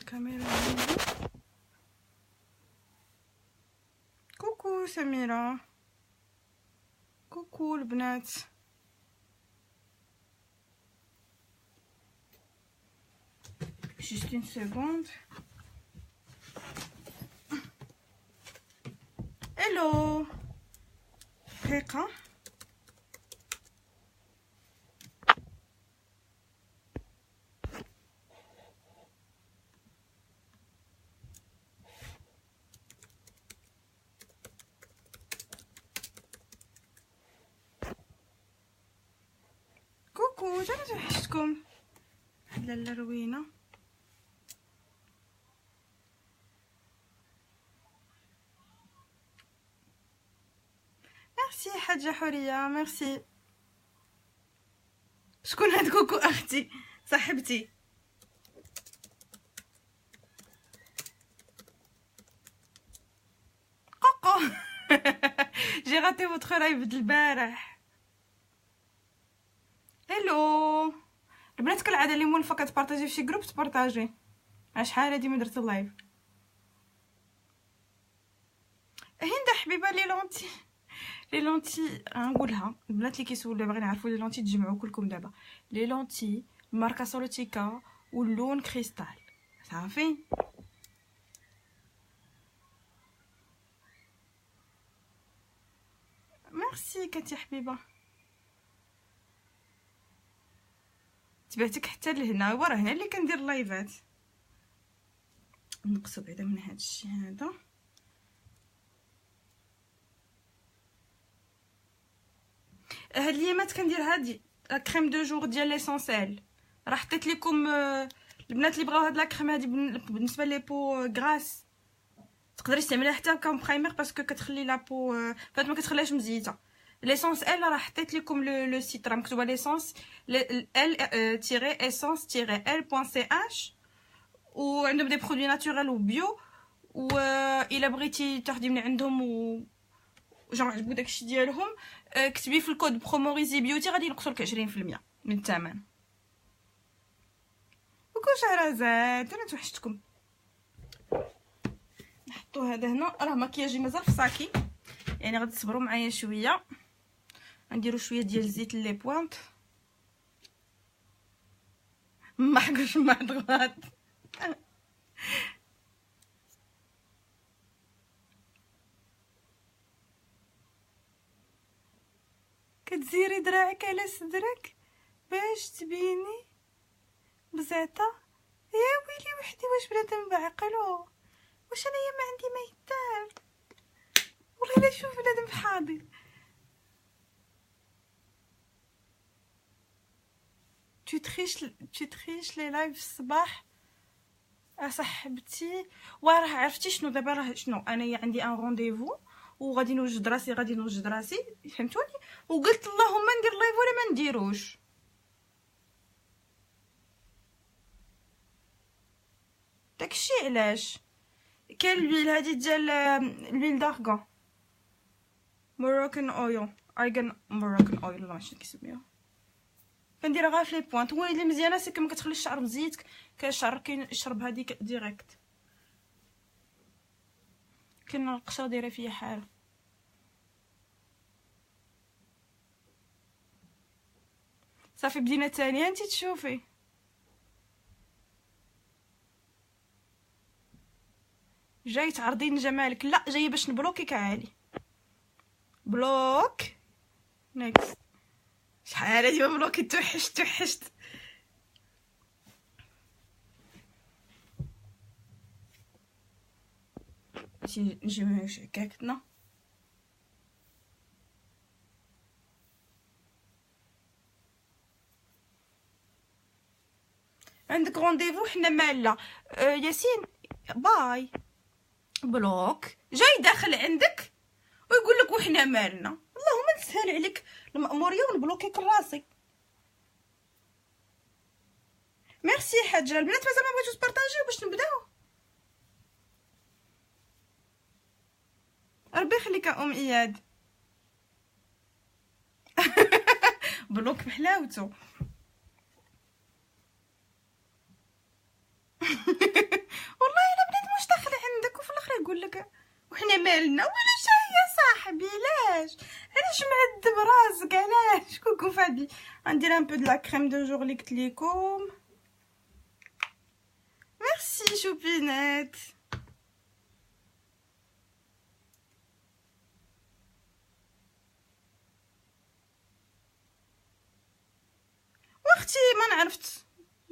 الكاميرا هنا. كوكو سميرة، كوكو البنات. جوست اون سكوند. الو دقيقة. كوكو جا توحشتكم لاله روينة. ميرسي حاجة حورية، ميرسي. شكون هاد كوكو؟ اختي صاحبتي. كوكو جي غاتي فوتخ لايف د البارح. هلو البنات، كالعاده اللي مولفه كتبارطاجي في شي جروب تبارطاجي. شحال هادي ما درت اللايف. هند حبيبه لي لونتي، لي لونتي غنقولها البنات اللي كيسولوا باغيين يعرفوا لي لونتي تجمعوا كلكم دابا. لي لونتي ماركه سولوتيكا واللون كريستال، صافي. ميرسي كاتي حبيبه. تبعتك حتى لهنا، وراه هنا اللي كندير لايفات. نقصوا بعدا من هذا الشيء هذا. هاد اليامات كندير هادي كريم دو جور ديال ليسونسيل. راه حطيت لكم البنات اللي بغاو هاد لا كريم هادي بالنسبه لي بو غراس. تقدري تعمليها حتى كم برايمر باسكو كتخلي لا بو فات ما كتخليهاش مزيته. ليسونس ال راه حطيت لكم لو سيت راه مكتوبه ليسونس ال تيري اسونس تيري ال.ch وعندهم دي برودوي ناتورال وبيو. و الا بغيتي تاخدي من عندهم و جون عجبو داكشي ديالهم، كتبي في الكود بروموريزي بيوتي غادي ينقصوا لك 20% من الثمن. وكل شهرزاد انا توحشتكم. نحطو هذا هنا، راه مكياجي مازال في صاكي، يعني غادي تصبروا معايا شويه. غنديروا شويه ديال الزيت لي بوانت. ما حقوش ما ضغط. كتزيري دراعك على صدرك باش تبيني بزاطه. يا ويلي وحدي، واش بنادم بعقلو؟ واش انايا ما عندي ما يدار؟ والله لا شوف بنادم حاضر. تريش لي لايف الصباح صاحبتي. وراه عرفتي شنو دابا؟ راه شنو انايا عندي ان رونديفو وغادي نوجد راسي، فهمتوني؟ وقلت اللهم ندير لايف ولا ما نديروش. داكشي علاش كاين الويل هادي ديال الويل دارغون موروكان اويل، ارغان موروكان اويل ولا ماشي كيسميوها. كنديرها غير في لي بوينت. هو اللي مزيانه سي كما كتخلي الشعر مزيت، كالشعر كيشرب هذيك ديريكت. كاين القشره دايره فيا حال. صافي بدينا ثانيه انت تشوفي. جاي تعرضين جمالك؟ لا، جايه باش نبلوكيك عالي. بلوك نيكست. شحال هادي ما بلوكي؟ توحشت. نجيو شكاكتنا. عندك رونديفو حنا مالا. ياسين باي. بلوك جاي داخل عندك ويقول لك وحنا مالنا. اللهم نسهل عليك المأموريه ونبلوكيك راسي. ميرسي حاجه. البنات مازال ما بغيتوش تبارطاجيو باش نبداو؟ ربي يخليك ام اياد. بلوك بحلاوته. علاش معذب راسك علاش كوكو فادي غندير ان بو د لا كريم دو جور اللي قلت لكم ميرسي شوبينات واختي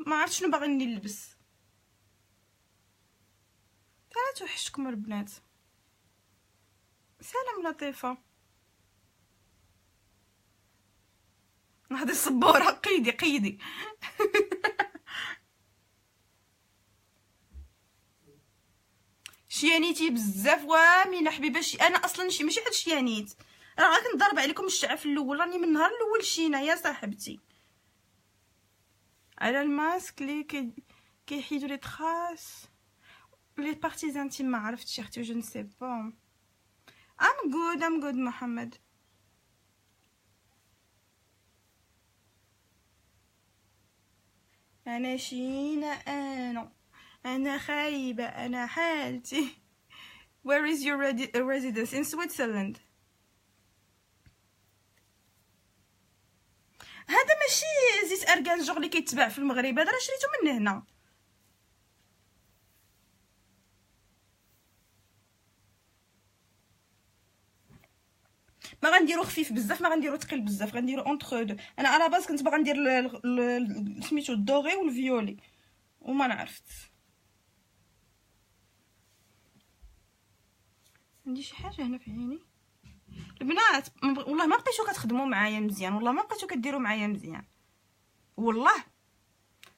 ما عرفت شنو باغي نلبس تعالوا توحشتكم البنات سلام لطيفه نهضر صبوره قيدي شيانيتي بزاف وامينه حبيبه انا اصلا ماشي حد شيانيت راه غا كنضرب عليكم الشعب في الاول راني من النهار الاول شينا يا صاحبتي على الماسك لي كيحيدوا لي تراس لي بارتيز انتيم ما عرفتش اختي جو نسي با ام جود محمد انا شينا انا خايبه انا حالتي where is your residence in Switzerland هذا ماشي زيت ارغانجور اللي كيتباع في المغرب هذا راه شريته من هنا ما غنديرو خفيف بزاف ما غنديرو ثقيل بزاف غنديرو اونتر دو انا على باز كنت باغا ندير سميتو الدوغي والفيولي وما نعرفت عندي شي حاجه هنا في عيني البنات والله ما بقيتو كتخدموا معايا مزيان والله ما بقيتو كديروا معايا مزيان والله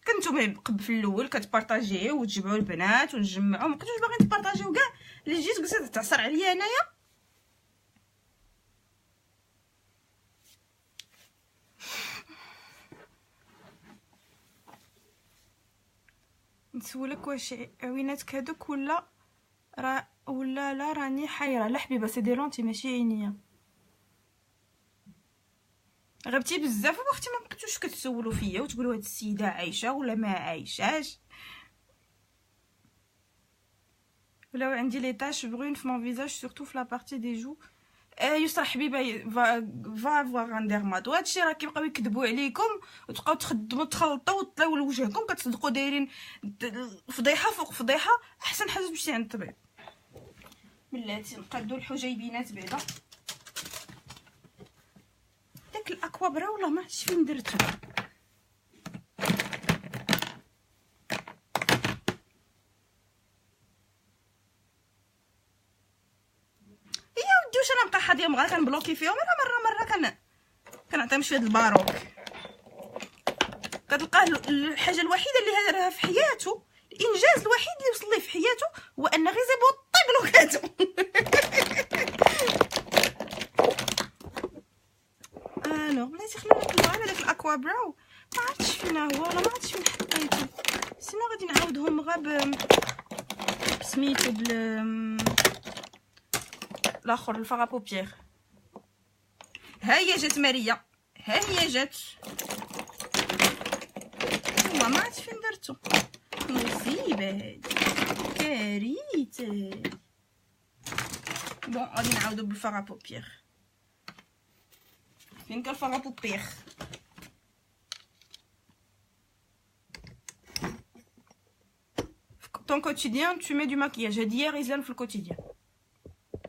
كنتو في الاول كتبارطاجيو وتجمعوا البنات ونجمعوا ما بقيتوش باغيين تبارطاجيو كاع اللي جيت قلت تعصر عليا انايا نسولك واش عويناتك هادوك ولا لا راني حيره لا حبيبه سي دي لونتي ماشي عينيا غبتي بزاف واختي ما بقيتوش كتسولوا فيا وتقولوا هاد السيده عايشه ولا ما عايشاش ولاو عندي لي تاش برون في مون فيزاج سورتو في لا بارتي دي جو يسرا حبيبه فا فوار ان ديرمات وهادشي راه كيبقاو يكذبوا عليكم وتبقاو تخدموا تخلطوا وتطلعوا لوجهكم كتصدقوا دايرين فضيحه فوق فضيحه احسن حاجه تمشي عند الطبيب بلاتي نقادو الحجيبينات بعدا داك الاكوابرا والله ما عرفتش فين درتها واش انا نبقى حاضيه مغا كنبلوكي فيهم مره كنعطيهم شويه الباروك كتلقاه الحاجه الوحيده اللي دارها في حياته الانجاز الوحيد اللي وصل ليه في حياته هو ان غير يبوطي بلوكاتو بلاتي خلينا نطلعوا على داك الاكوا براو ما عرفتش فين هو ولا ما عرفتش فين حطيته سينو غادي نعاودهم غا سميتو الاخر الفغا بوبيير ها هي جات ماريا ها هي جات والله ما عرفت فين درتو مصيبه هادي كارثه بون غادي نعاودو بالفغا بوبيير فين كان الفغا بوبيير ton quotidien tu mets du maquillage هادي هي غيزلان في الكوتيديان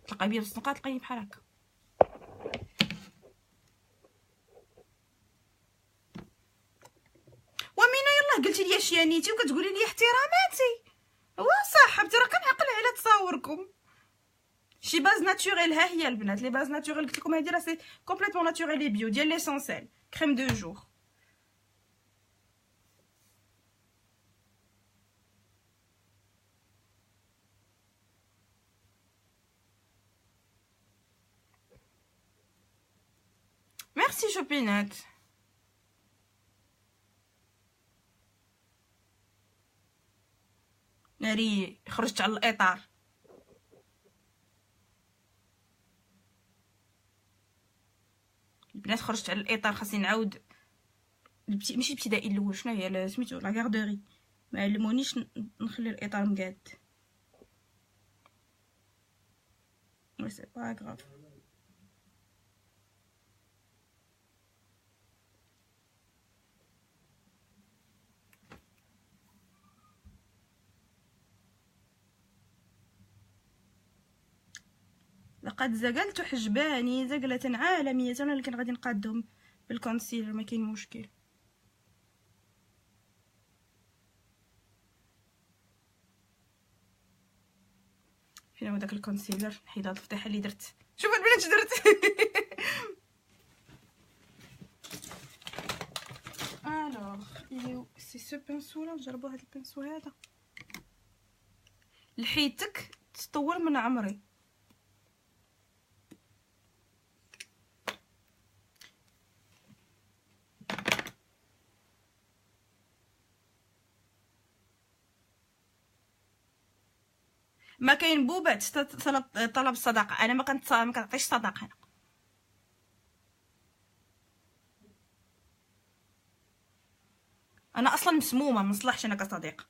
تلقاي بيا بالصنقه تلقاي بحال هكا ومينا يلاه قلتي لي شيانيتي وكتقولي لي احتراماتي صاحبتي راه كنعقل على تصاوركم شي باز ناتوريل ها هي البنات لي باز ناتوريل قلت لكم هادي راه سي كومبليتوم ناتوريل اي بيو ديال ليسونسيل كريم دو جور ميرسي شوبينات ناري خرجت على الاطار البنات خرجت على الاطار خاصني نعاود ماشي الابتدائي الاول شنو هي سميتو لا غاردوري ما علمونيش نخلي الاطار مقاد وي سي با غراف لقد زقلت حجباني زقلة عالمية، انا اللي كان غادي نقادهم بالكونسيلر، ما كاين مشكل. فين هو داك الكونسيلر؟ نحيد هاد الفضيحه اللي درت. شوفوا البنات درت. الوغ سي سو بانسو لا، نجربوا هاد البانسو هذا. لحيتك تطول من عمري. ما كاين بوبات طلب الصداقه، انا ما كنعطيش صداقه. انا اصلا مسمومه، ما نصلحش انا كصديق.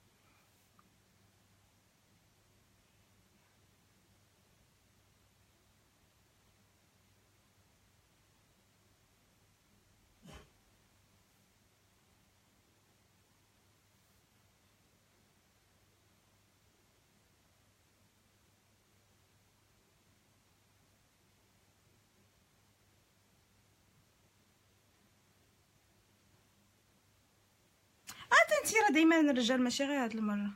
انتي راه دايما الرجال، ماشي غير هاد المره.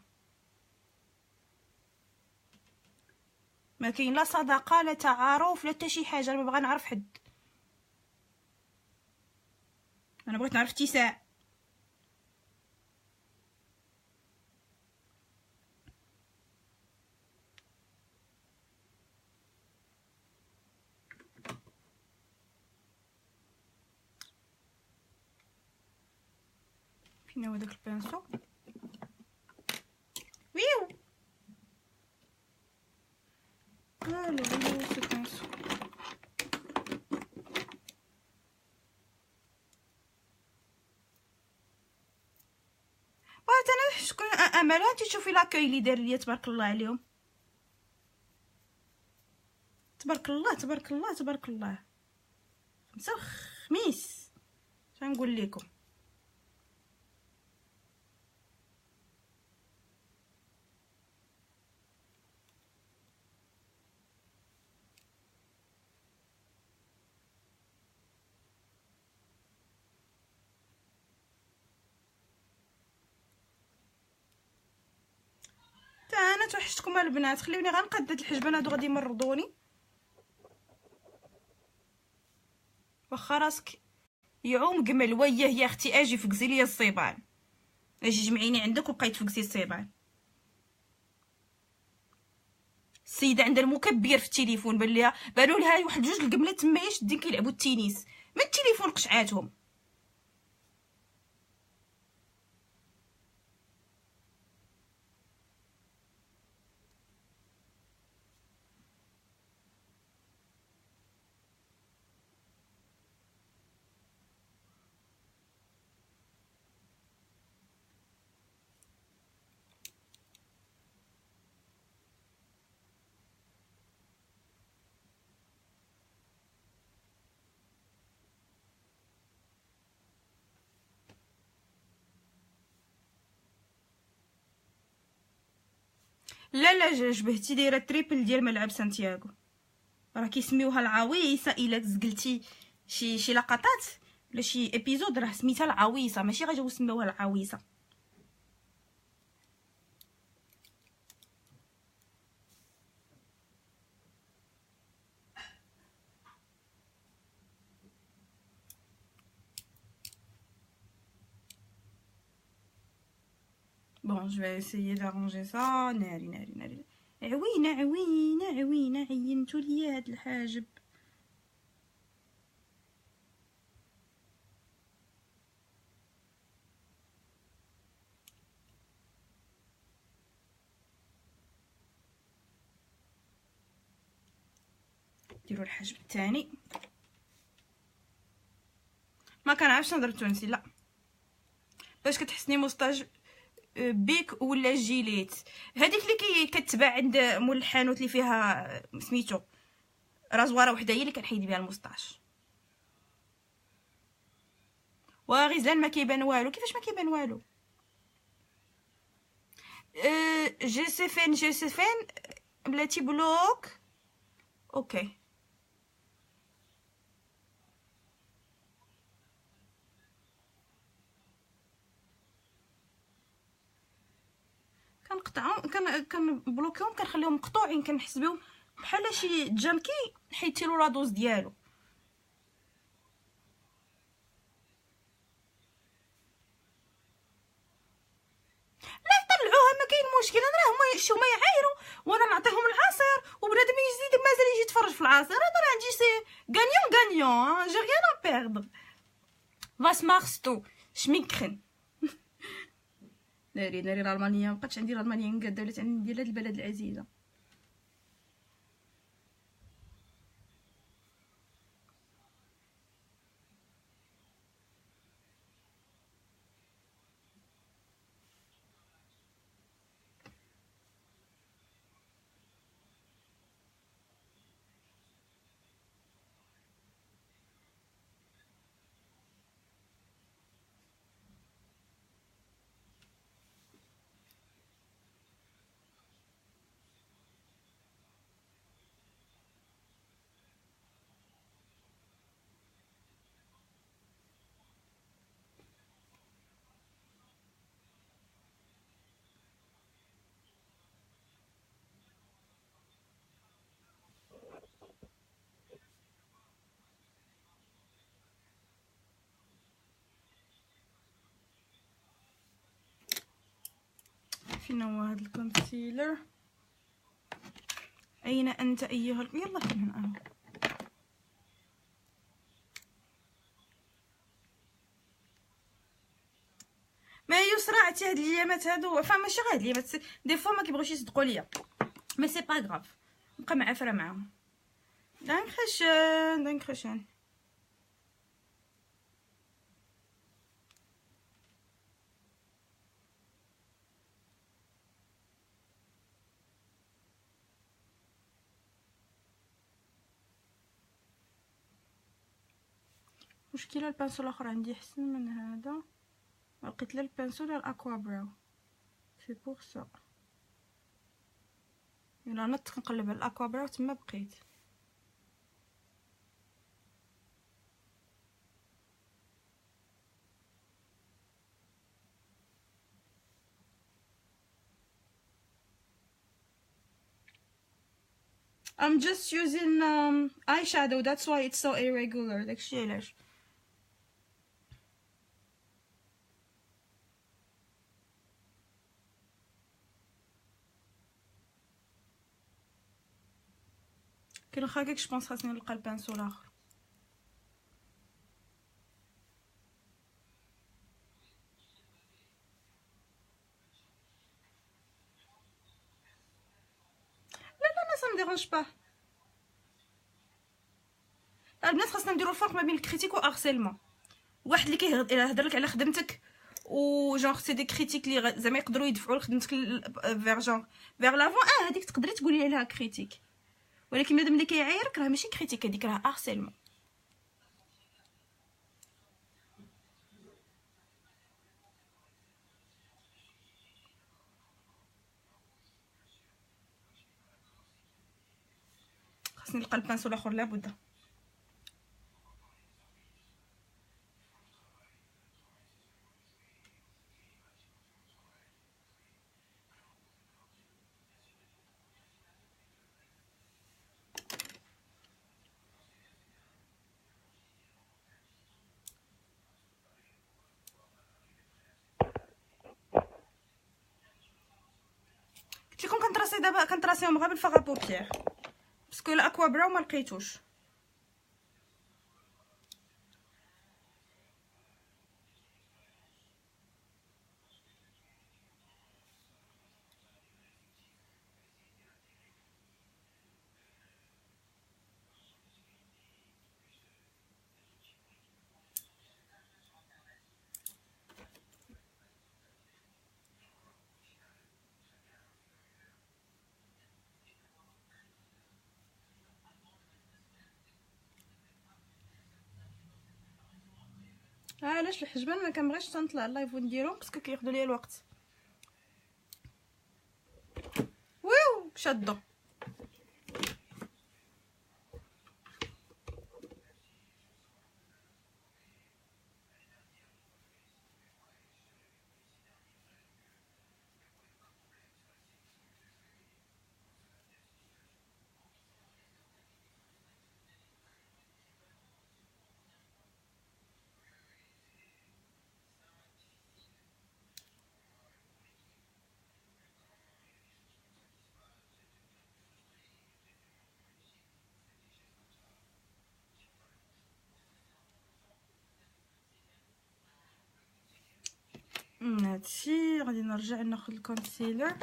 ما كاين لا صداقه لا تعارف لا حتى شي حاجه. انا ما بغا نعرف حد، انا بغيت نعرف اتساع. فين هو داك البانسو؟ ويو الو سي بانسو. انا شكون امل؟ انت تشوفي لاكوي اللي دار ليا، تبارك الله عليهم، تبارك الله تبارك الله تبارك الله. خمسة الخميس شنقول لكم. انا توحشتكم البنات، خليوني غنقاد هاد الحجبان هادو غادي يمرضوني. واخا راسك يعوم قمل وياه يا اختي، اجي فكزي ليا الصيبان، اجي جمعيني عندك وبقاي تفكزي الصيبان. السيده عندها المكبر في التليفون، بانوا لها واحد جوج القملات تما شادين كيلعبوا التنس من التليفون قشعاتهم. لا لا جبهتي دايره تريبل ديال ملعب سانتياغو، راه كيسميوها العويصه. الا زقلتي شي لقطات ولا شي ابيزود راه سميتها العويصه، ماشي غير جاو سموها العويصه. بون جو vais essayer d'arranger ça. ناري ناري ناري، عوينه عوينه عوينه، عينتو ليا هاد الحاجب. ديروا الحاجب الثاني. ما كنعرفش نهضر تونسي، لا باش كتحسني موستاج بيك ولا جيليت، هذيك اللي كتباع عند مول الحانوت اللي فيها سميتو رازواره وحده، هي اللي كنحيد بها الموستاش. وغزلان ما كيبان والو. كيفاش ما كيبان والو؟ جوسيفين بلاتي بلوك اوكي. كنقطعهم، كنبلوكيهم، كنخليهم مقطوعين، كنحس بهم بحال شي جانكي حيتي له لا دوز ديالو. لا يطلعوها ما كاين مشكل، انا راه هما يشتو ما يعايروا وانا نعطيهم العصير وبنادم يزيد مازال يجي يتفرج في العصير. انا راه عندي سي غانيون غانيون، جي ريان ا بيردر. واش مارستو شميكرن. ناري الالمانيه، مابقاتش عندي الالمانيه مقاده، ولات عندي ديال هاد البلد العزيزه. فين هو هاد الكونسيلر؟ اين انت ايها يلا هنا اهو. ما يسرع حتى هاد الايامات هادو، ماشي غير هاد الايامات، دي فوا ما كيبغيوش يصدقوا ليا، مي سي با غراف، نبقى معافره معاهم. دانكشن دانكشن. مشكله البانسو الاخر عندي احسن من هذا، لقيت لا البانسو لا الاكوا براو، سي بور سا. الا نط كنقلب على الاكوا براو تما بقيت. I'm just using eyeshadow, that's why it's so irregular. داكشي علاش. كاين خاكك جوبونس خاصني نلقى البانسو الاخر. لا لا ما ديرونج با. البنات خاصنا نديرو الفرق ما بين الكريتيك وارسيلمون. واحد اللي كيهضر لك على خدمتك و جونغ سي دي كريتيك اللي زعما يقدروا يدفعوا لخدمتك فيغ جونغ فيغ لافون، هذيك تقدري تقولي عليها كريتيك، ولكن بنادم اللي كيعايرك راه ماشي كريتيك، هذيك راه ارسيلمون. خاصني نلقى البانسو الاخر لابد. قلت لكم كنتراسي دابا، كنتراسيهم غير بالفاغ بوبيير باسكو الاكوا براو ما لقيتوش. علاش الحجبان ما كنبغيش تنطلع اللايف ونديرهم باسكو كياخذوا ليا الوقت. ويو شاده. هادشي. غادي نرجع ناخذ الكونسيلر.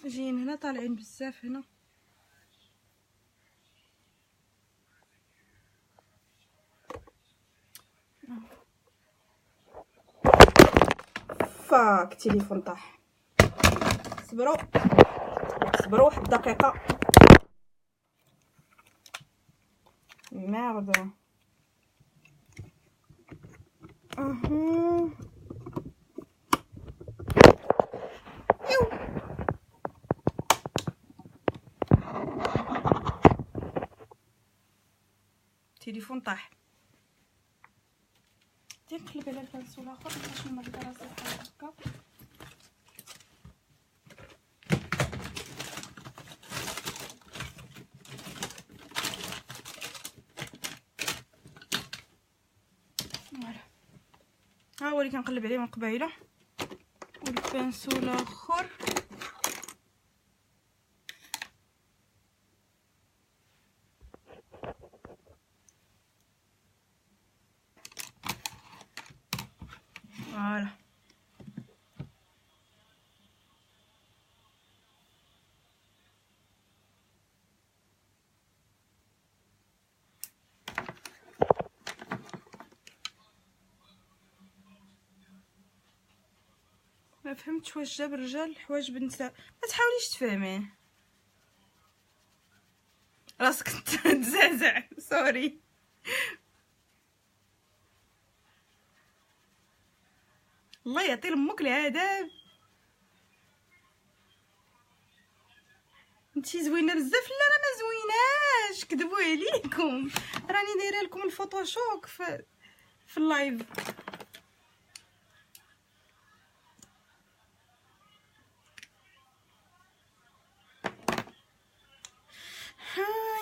جايين هنا طالعين بزاف هنا. فاك التليفون طاح. صبروا واحد الدقيقه. ميرد. التليفون طاح. نقلب على البانسو الاخر باش نمرض راسي بحال هكا. فوالا ها هو اللي كنقلب عليه من قبيله. والبانسو الاخر فوالا. ما فهمتش واش جاب الرجال الحوايج بالنساء. ما تحاوليش تفهميه راسك تزعزع. سوري. الله يعطي لامك العذاب. انتي زوينه بزاف. لا راه ما زويناش، كذبوا عليكم. راني دايره لكم الفوتوشوب في اللايف.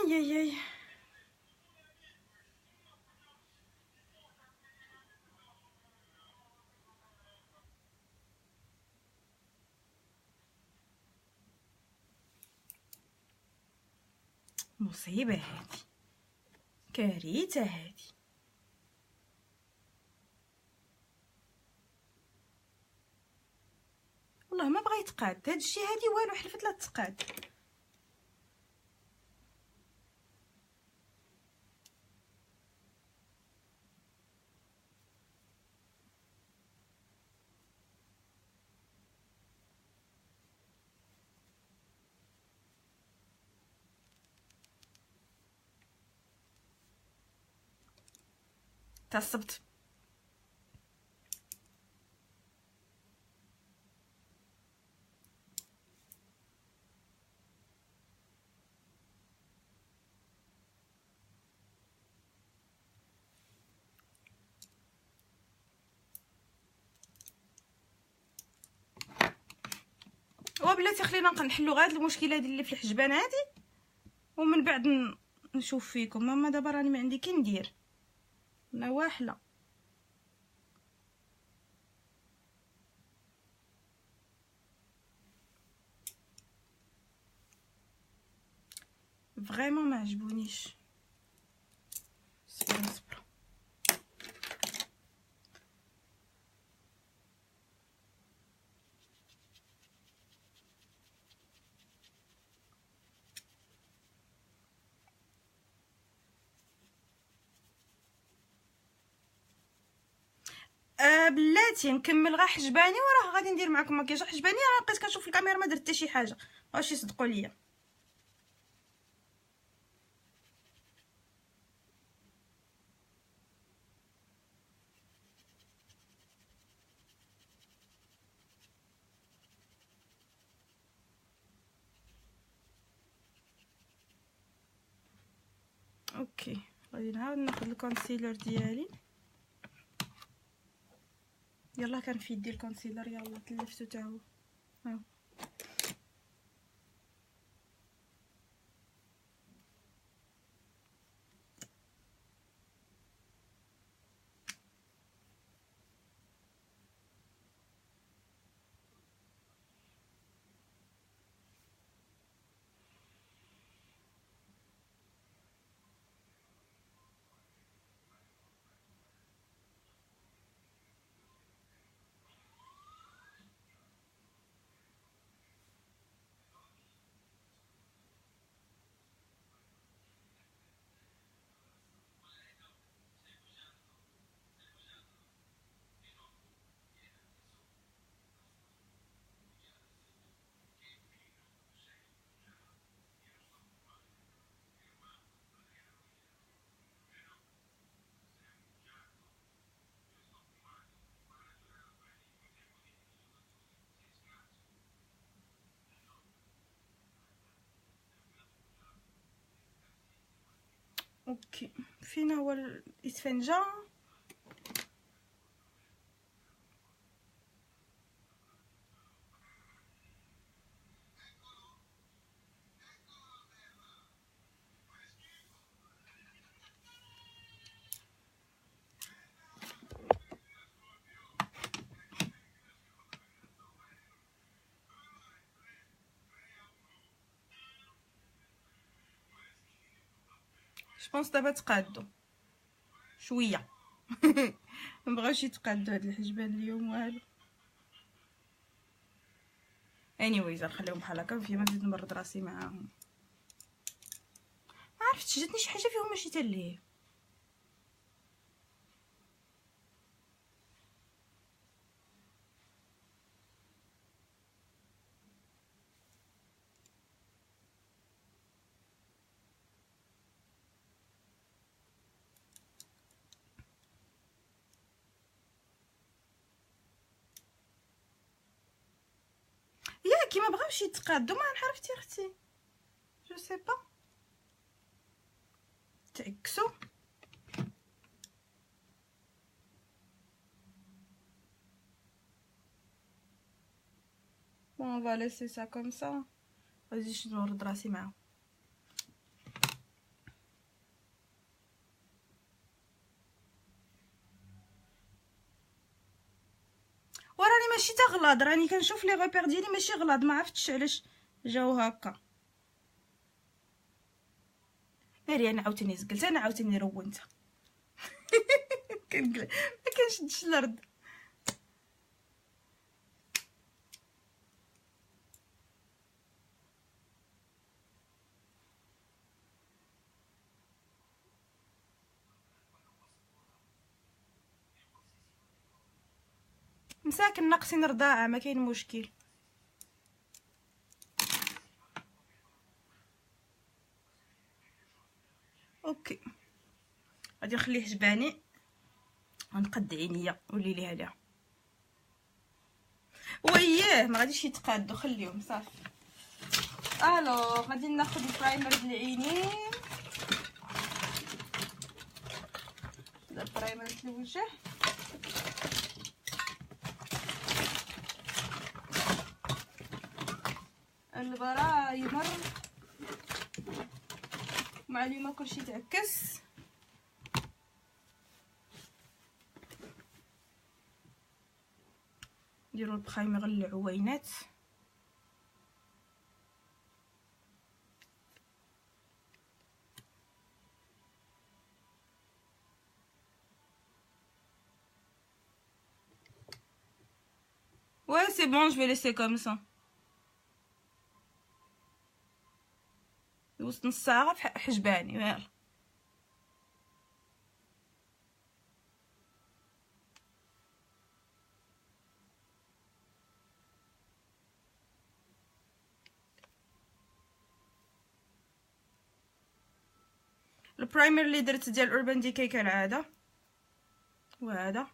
ياي مصيبه هادي، كارثه هادي. والله ما بغا يتقاد هادشي. هادي والو، حلفت لا تقاد. تعصبت. وبلاتي خلينا نحلوا غير المشكله ديال اللي في الحجبان هادي، ومن بعد نشوف فيكم. ماما دابا راني ما عندي كي ندير، انا واحله. فريمون ما عجبونيش. صبروا. بلاتي نكمل غير حجباني وراه غادي ندير معكم مكياج حجباني. راه بقيت كنشوف الكاميرا ما درت حتى شي حاجه، واش يصدقوا ليا. اوكي غادي نعاود ناخذ الكونسيلر ديالي. يلا كان في يدي الكونسيلر، يلا تلفتو تا هو. ها اوكي. فين هو الاسفنجة؟ جوبونس دابا تقادو شويه. مبغاوش يتقادو هاد الحجبان اليوم والو. anyways نخليهم بحال هكا، فيا ما نزيد نمرض راسي معاهم. ما عرفتش جاتني شي حاجه فيهم ماشي تاليه. ياكي ما بغاوش يتقادو، ما عرفتي اختي جو سي با تعكسوا. بون فا ليسي سا كوم سا، غاديش نورد راسي معاهم. وراني ماشي تغلط، راني كنشوف لي غوبير ديالي ماشي غلط، ما عرفتش علاش جاو هكا. ناري انا عاوتاني زقلت، انا عاوتاني رونت. كنقول ما كنشدش الارض. مساكن ناقصين رضاعه، ما كاين مشكل. اوكي غادي نخليه جباني ونقد عينيا ولي ليها ليها. وياه ما غاديش يتقادوا، خليهم صافي. الو غادي ناخذ البرايمر ديال العينين، البرايمر ديال الوجه. البرايمر مع اليوم كلشي تعكس. نديرو البرايمر للعوينات. Ouais, c'est bon, je vais laisser comme ça. وسط نص ساعة في حجباني يلا. البرايمر اللي درت ديال اوربان ديكاي كالعادة، وهذا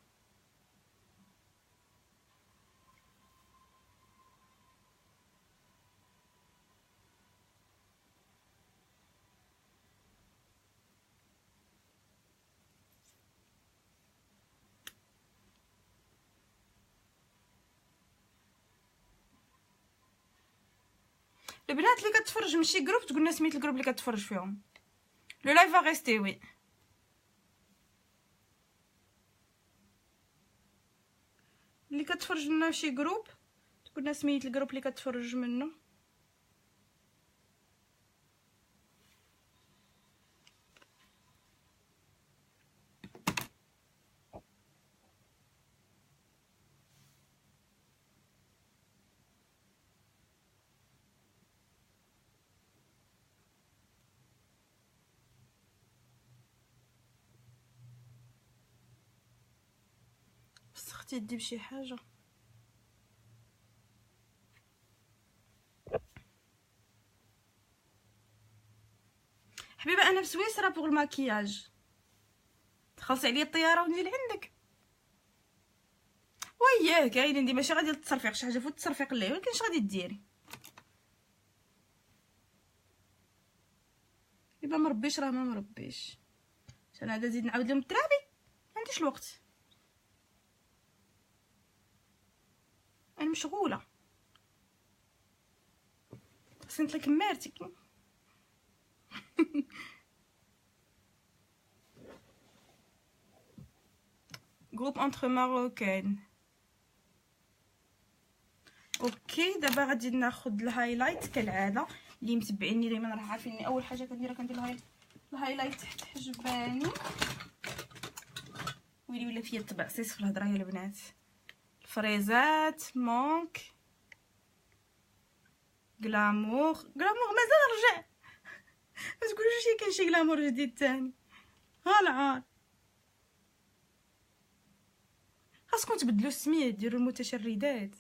البنات اللي كتفرج من شي جروب تقولنا سميت الجروب اللي كتفرج فيهم. لو لايف va rester وي. اللي كتفرج لنا في شي جروب تقولنا سميت الجروب اللي كتفرج منه. بس اختي تدي بشي حاجه. حبيبه انا في سويسرا بوغ الماكياج. تخلصي عليا الطياره ونجي لعندك. وياه كاين ندي ماشي غادي للتصرفيق، شي حاجه فوت التصرفيق ليه، ولكن اش غادي ديري؟ يبقى مربيش راه ما مربيش. انا هذا زيد نعاود لهم الترابي ما عنديش الوقت، انا مشغوله. خصني نطلق مارتي. جروب انتر ماروكان. اوكي دابا غادي ناخذ الهايلايت كالعاده. اللي متبعيني دائما راه عارفين اني اول حاجه كنديرها كندير الهايلايت تحت حجباني. ويلي ولا فيا التبعصيص في الهضره يا البنات. الفريزات مونك غلامور مازال رجع. ما تقولوش شي كاين شي غلامور جديد تاني. ها العار خاصكم تبدلوا السميه ديروا المتشردات.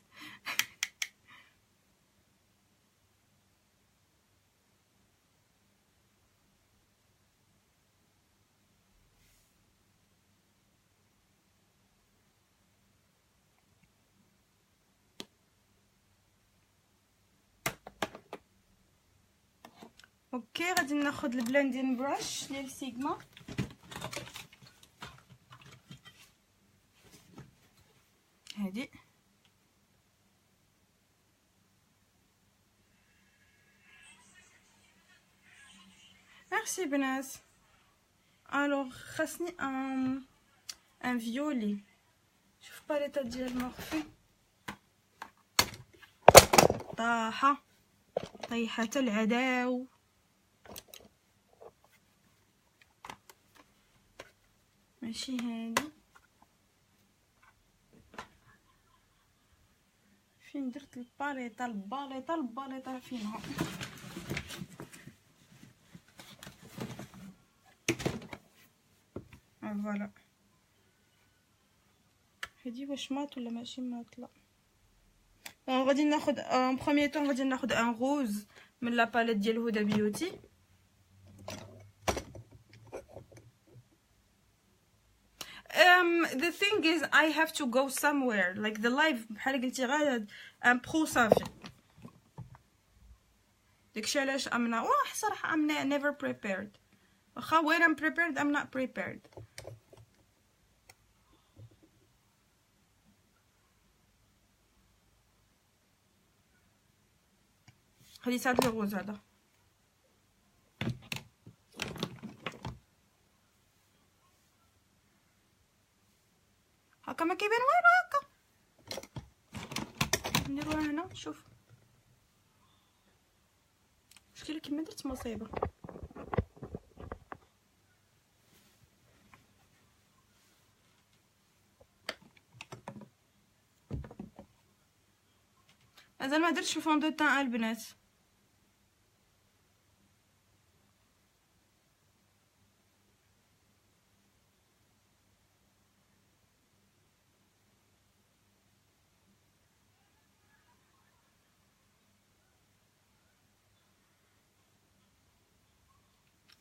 اوكي غادي ناخذ البلندين براش ديال سيغما. هادي ميرسي بنات. الوغ خاصني ان فيولي. شوف باليطه ديال مورفي طاحه طيحه العداو. ماشي هادي. فين درت الباليطه فينها؟ فوالا. هادي واش مات ولا ماشي مات؟ لا غادي ناخذ ان بروميير طون غادي ناخذ ان روز من لا باليت ديال هدى بيوتي. The thing is I have to go somewhere like the live بحال قلتي غير ان برو صافي. داكشي علاش امنا واه صراحه امنا never prepared. واخا when I'm prepared I'm not prepared. خديت هاد الغوز هذا. هكا ما كيبان والو هكا. نديروها هنا. شوف مشكله كيما درت مصيبه. مازال ما درتش الفون دو تان البنات.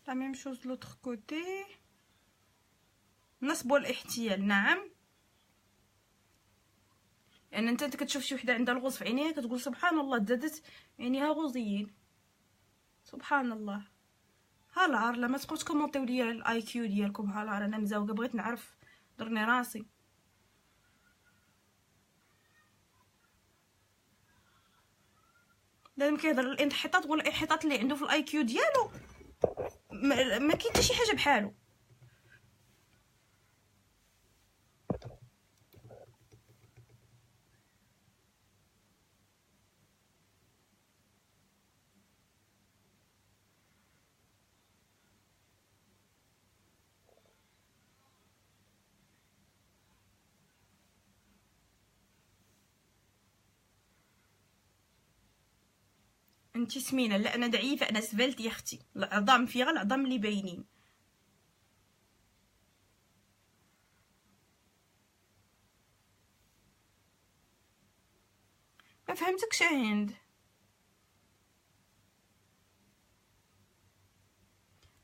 لا ميم شوز لوتر كوتي. نصب الاحتيال نعم. يعني انت كتشوف شي وحده عندها الغوز في عينيها كتقول سبحان الله زادت عينيها غوزيين. سبحان الله. ها العار لا ما تبقاوش كومونطيو ليا الاي كيو ديالكم. ها العار انا مزوقه بغيت نعرف درني راسي. لازم كيهضر الانحطاط ولا الانحطاط اللي عنده في الاي كيو ديالو ما كاين حتى شي حاجه بحالو. انتي سمينه؟ لا انا ضعيفه، انا سفلت يا اختي، العظام فيها العظام اللي باينين. ما فهمتكش هند.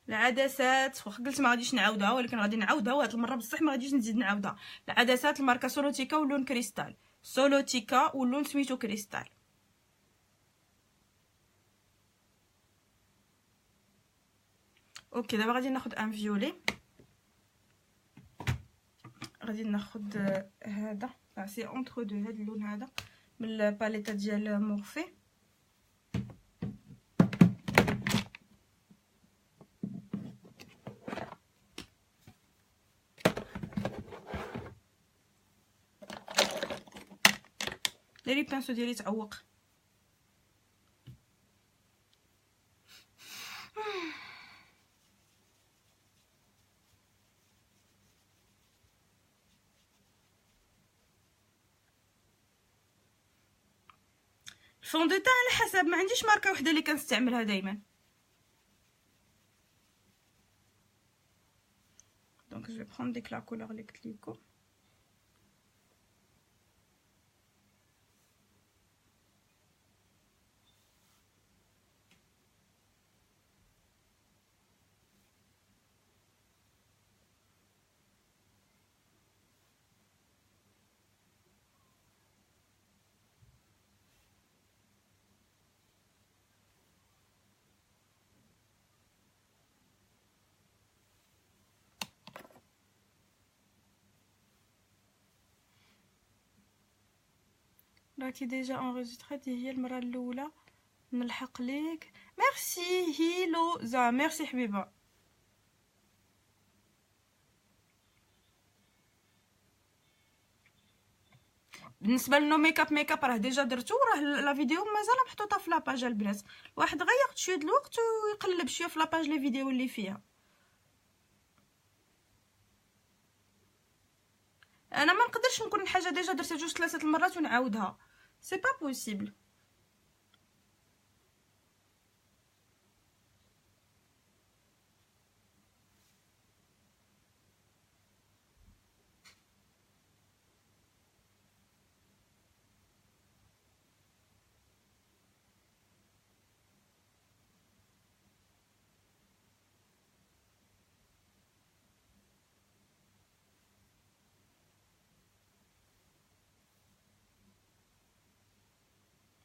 العدسات واخا قلت ما غاديش نعاودها، ولكن غادي نعاودها، وهاد المره بصح ما غاديش نزيد نعاودها. العدسات الماركه سولوتيكا واللون كريستال، سولوتيكا واللون سميتو كريستال. اوكي دابا غادي ناخد ان فيولي، غادي ناخد هذا سي اونتر دو، هاد اللون هذا من الباليطه ديال مورفي. ديري بانسو ديالي تعوق. الفون دو تان على حسب، ما عنديش ماركه وحده اللي كنستعملها دائما. دونك جو برون ديك لا كولور اللي قلت لكم. راكي ديجا انغيستريتي، هي المره الاولى نلحق ليك. ميرسي هيلو زا، ميرسي حبيبه. بالنسبه لنو ميكاب، ميكاب راه ديجا درتو، راه لا فيديو مازال محطوطه في لاباج البنات. الواحد غير ياخد شويه د الوقت ويقلب شويه في لاباج لي فيديو اللي فيها. انا ما نقدرش نكون حاجه ديجا درتها جوج ثلاثه المرات ونعاودها، سي با بوسيبل.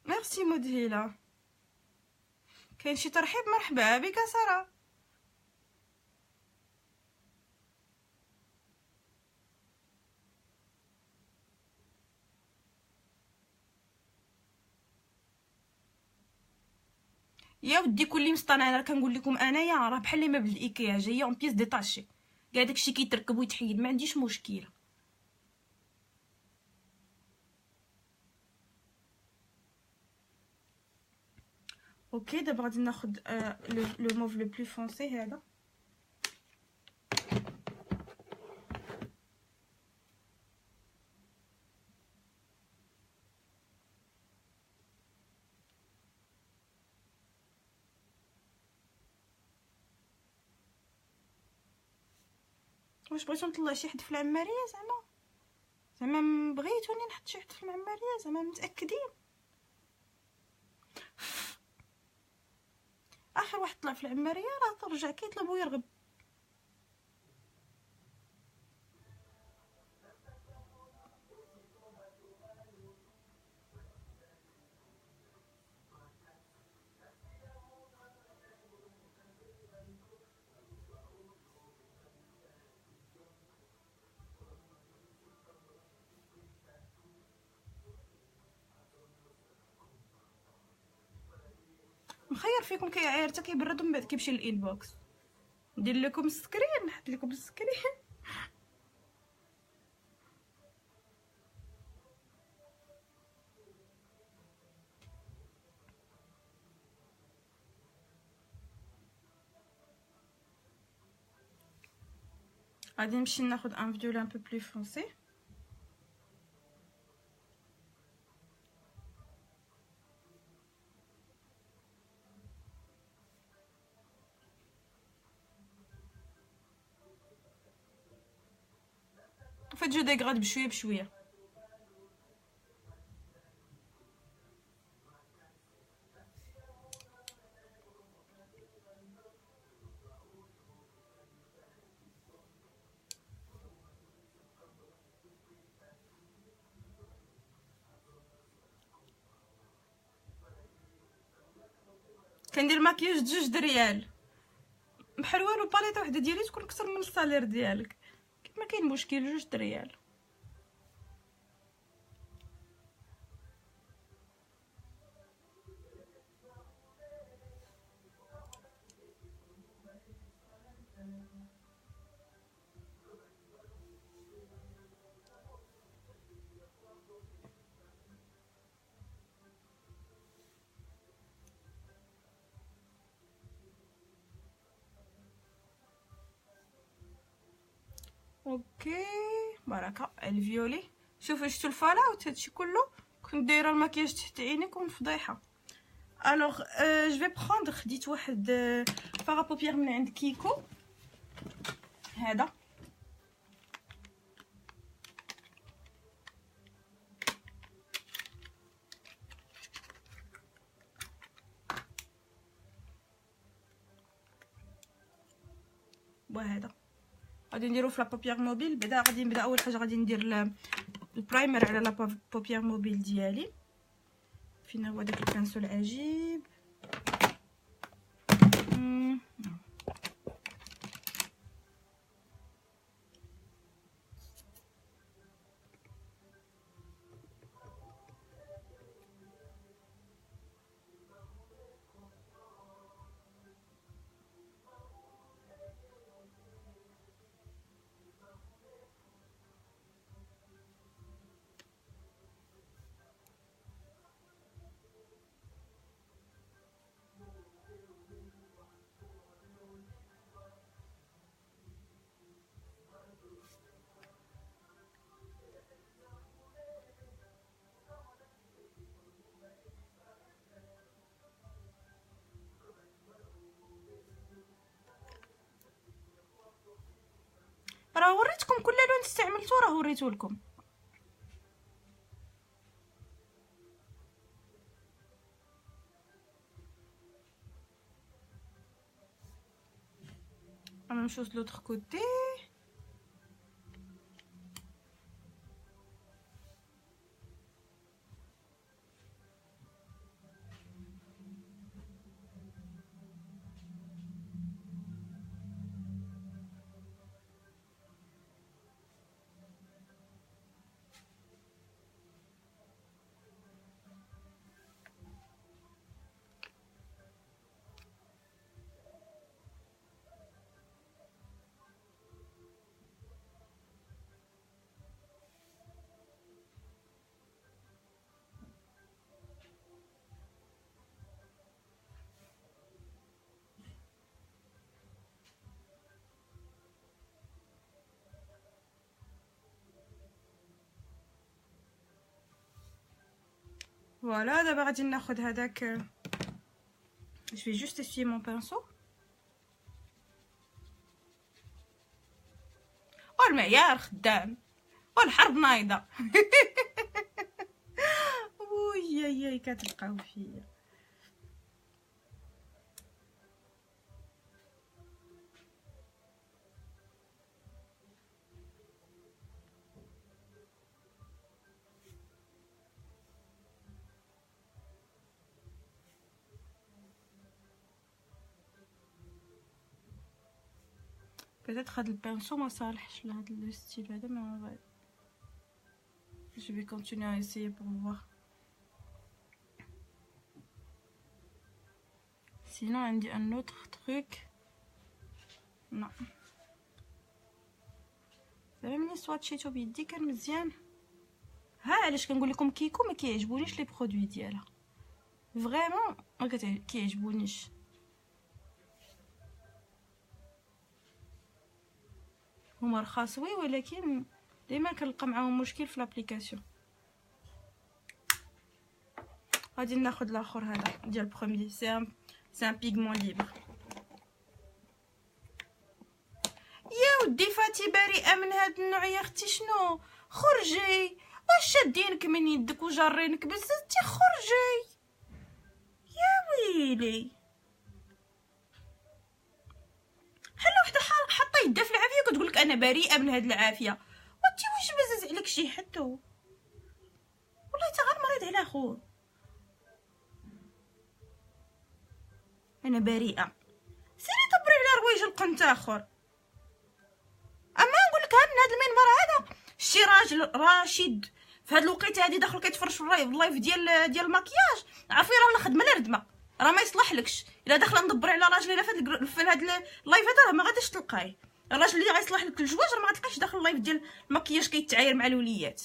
ميرسي مدهله. كاين شي ترحيب؟ مرحبا بك ساره. يا ودي كلي مصطنع، انا كنقول لكم انايا راه بحال لي مبل الايكيا جايه اون بيس ديتاشي، كاع داكشي كيتركب ويتحيد، ما عنديش مشكل. اوكي دابا غادي ناخذ لو موف لو بلو فونسي هذا. واش بغيتو نطلع شي حد في العماريه زعما بغيتوني نحط شي حد في العماريه زعما متاكدين؟ اخر واحد طلع في العماريه راه ترجع كيطلب ويرغب. مخير فيكم كيعاير حتى كيبرد ومن بعد كيمشي للانبوكس. ندير لكم السكرين، نحط لكم السكرين. غادي نمشي ناخذ ان فيديو ان بو بلو فرونسي. فايت جو ديغراد بشويه بشويه. كندير ماكياج ب2 ريال بحال والو. باليطه وحده ديالي تكون اكثر من الصالير ديالك، ما كاين مشكل. 2 ريال. اوكي بركه. الفيولي شوفوا شفتوا الفالاوت هادشي كله كنت دايره الماكياج تحت عينيك فضيحه. الوغ جو في بروندر، خديت واحد فارا بوبيير من عند كيكو هذا. وهذا غادي نديرو في لابوبيير موبيل. بعدا غادي نبدا اول حاجه غادي ندير البرايمر على لابوبيير موبيل ديالي. فين هو داك البانسو العجيب؟ راه وريتكم كل لون استعملته، راه وريته لكم. انا نمشيو لوطخ كوتي. فوالا دابا غادي ناخذ هذاك. جو في جوست اسيي مون بانسو. والمعيار خدام والحرب نايضه. وياي كتلقاو فيا. peut-être هاد البانسو ما صالحش لهاد لو ستيل هذا، ما je vais continuer à essayer pour voir. سينو عندي ان اوتر تروك نو زعما ملي سواتشيتو بيدي كان مزيان. ها علاش كنقول لكم كيكو ما كيعجبونيش لي برودوي ديالها فريمون ما كيعجبونيش. هما رخاص وي ولكن ديما كنلقى معاهم مشكل في لابليكاسيون. غادي ناخذ الاخر هذا ديال بروميي سي ان بيغمون ليبر. يا ودي فاتي بريئه من هاد النوع يا اختي. شنو خرجي واش شادينك من يدك وجارينك بزاف خرجي يا ويلي. بحال وحده حاطه يدها في العافيه كتقول لك انا بريئه من هاد العافيه. وانت واش بزاز عليك شي حد والله تا غير مريض على خوه. انا بريئه سيري طبري على روايج القنت اخر. اما نقول لك من هاد المنبر هذا شي راجل راشد في هاد الوقيته هادي داخل كيتفرج في اللايف ديال المكياج عافي راه الخدمه لا ردمه راه ما يصلحلكش. الا داخله ندبري على راجل الا في هاد اللايف هذا ما غاديش تلقايه. الراجل اللي غيصلح لك الجواز راه ما غتلقاش داخل اللايف ديال المكياج كيتعاير مع الوليات.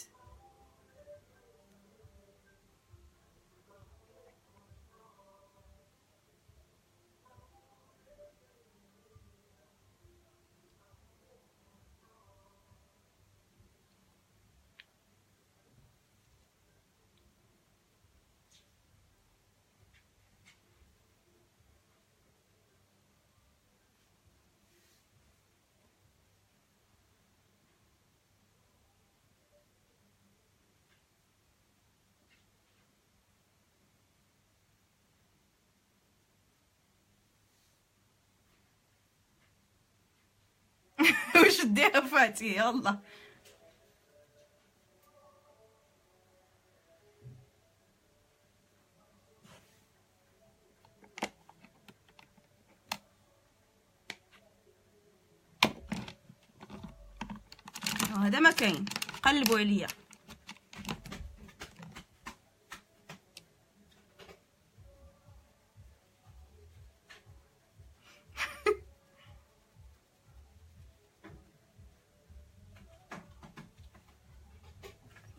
واش ديها فاتي يلا هذا ما كاين قلبوا عليا.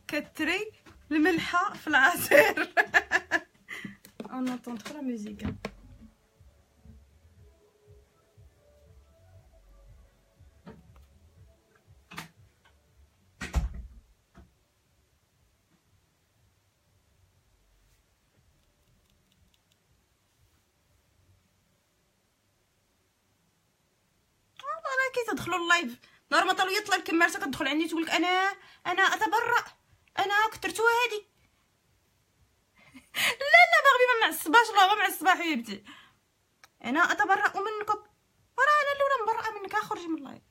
كتري الملحه في العصير. on entend trop la musique. كيتدخلوا اللايف نهار ما طالو يطلع الكمارسه كتدخل عندي تقول لك انا اتبرأ انا كثرتو هادي. لا باغي ما معصباش الله ما معصبا حبيبتي. انا اتبرأ منكم راه انا الاولى مبرأه منك. اخرجي من اللايف.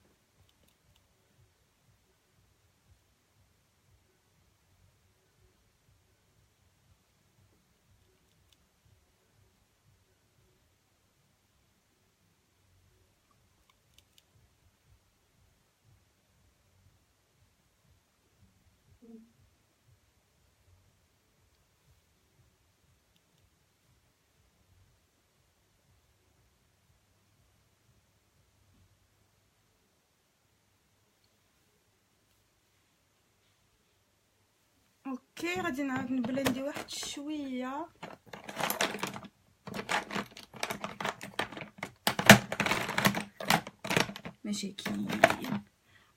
اوكي غادي نعاود نبلندي واحد شويه. ماشي كاين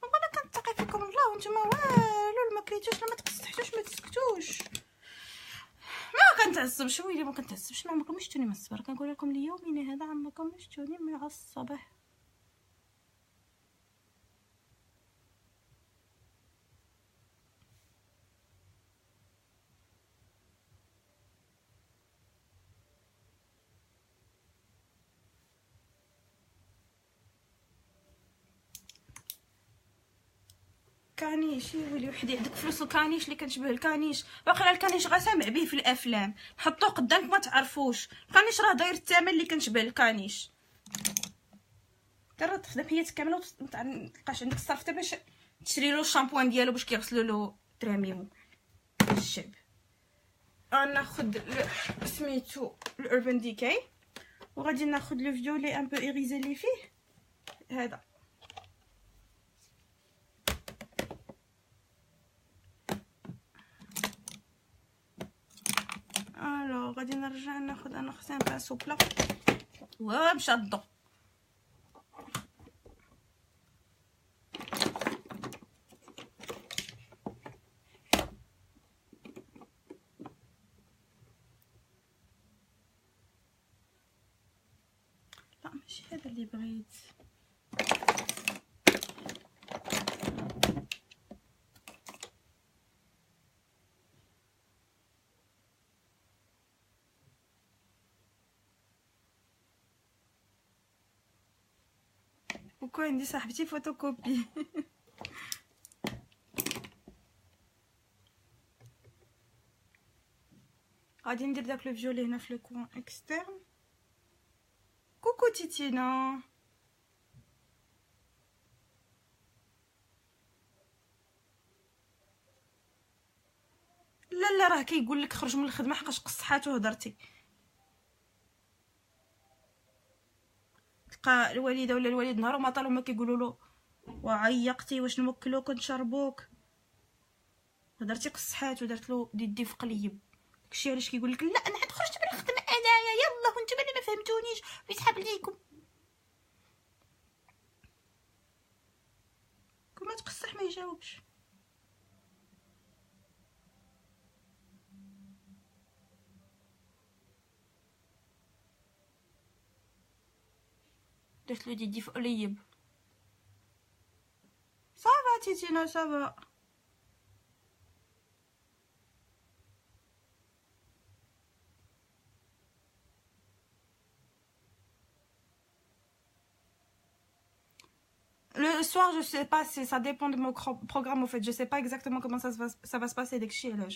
وانا كنتقي فيكم الله وانتم والو ما كريتوش ما تقصحتوش ما تسكتوش. ما كنتعصبش ويلي ما كنتعصبش. ما عمركم شفتوني معصبه كنقول لكم ليومنا هذا عمركم شفتوني معصبه. كانيش يولي وحدي عندك فلوس الكانيش اللي كنشبه الكانيش واخا الكانيش غا سامع به في الافلام حطوه قدامك ما تعرفوش. الكانيش راه داير الثمن اللي كنشبه الكانيش. ترى تخدم حياتك كامله ومتلقاش عندك الصرف حتى باش تشري له الشامبوان ديالو باش كيغسلوا له تراميمو الشعب. ناخذ سميتو الاربان ديكاي وغادي ناخذ لو فيولي ان بو ايريزي لي فيه هذا. الو غادي نرجع ناخذ انا خصني نباسو بلا ومشى الضو. لا ماشي هذا اللي بغيت. وكون عندي صاحبتي فوتوكوبي. غادي ندير داك لو فيولي هنا في لو كوان اكسترن. كوكو تيتينا. لا لا راه كيقول لك خرج من الخدمه حقاش قصحات وهضرتي. تلقى الوالده ولا الوالد نهار ما طالو ما كيقولوا له وعيقتي واش نوكلوك ونشربوك، هضرتي قصحات ودرت له يدي في قليب. داكشي علاش كيقول لك لا انا عاد خرجت من الخدمه انايا يلا وانتم اللي ما فهمتونيش ويسحب عليكم. كون تقصح ما يجاوبش. درت له يدي في قليب. صافا تيتينا صافا. Le soir, je sais pas, ça dépend de mon programme en fait. Je sais pas exactement comment ça va se passer dès que je suis là.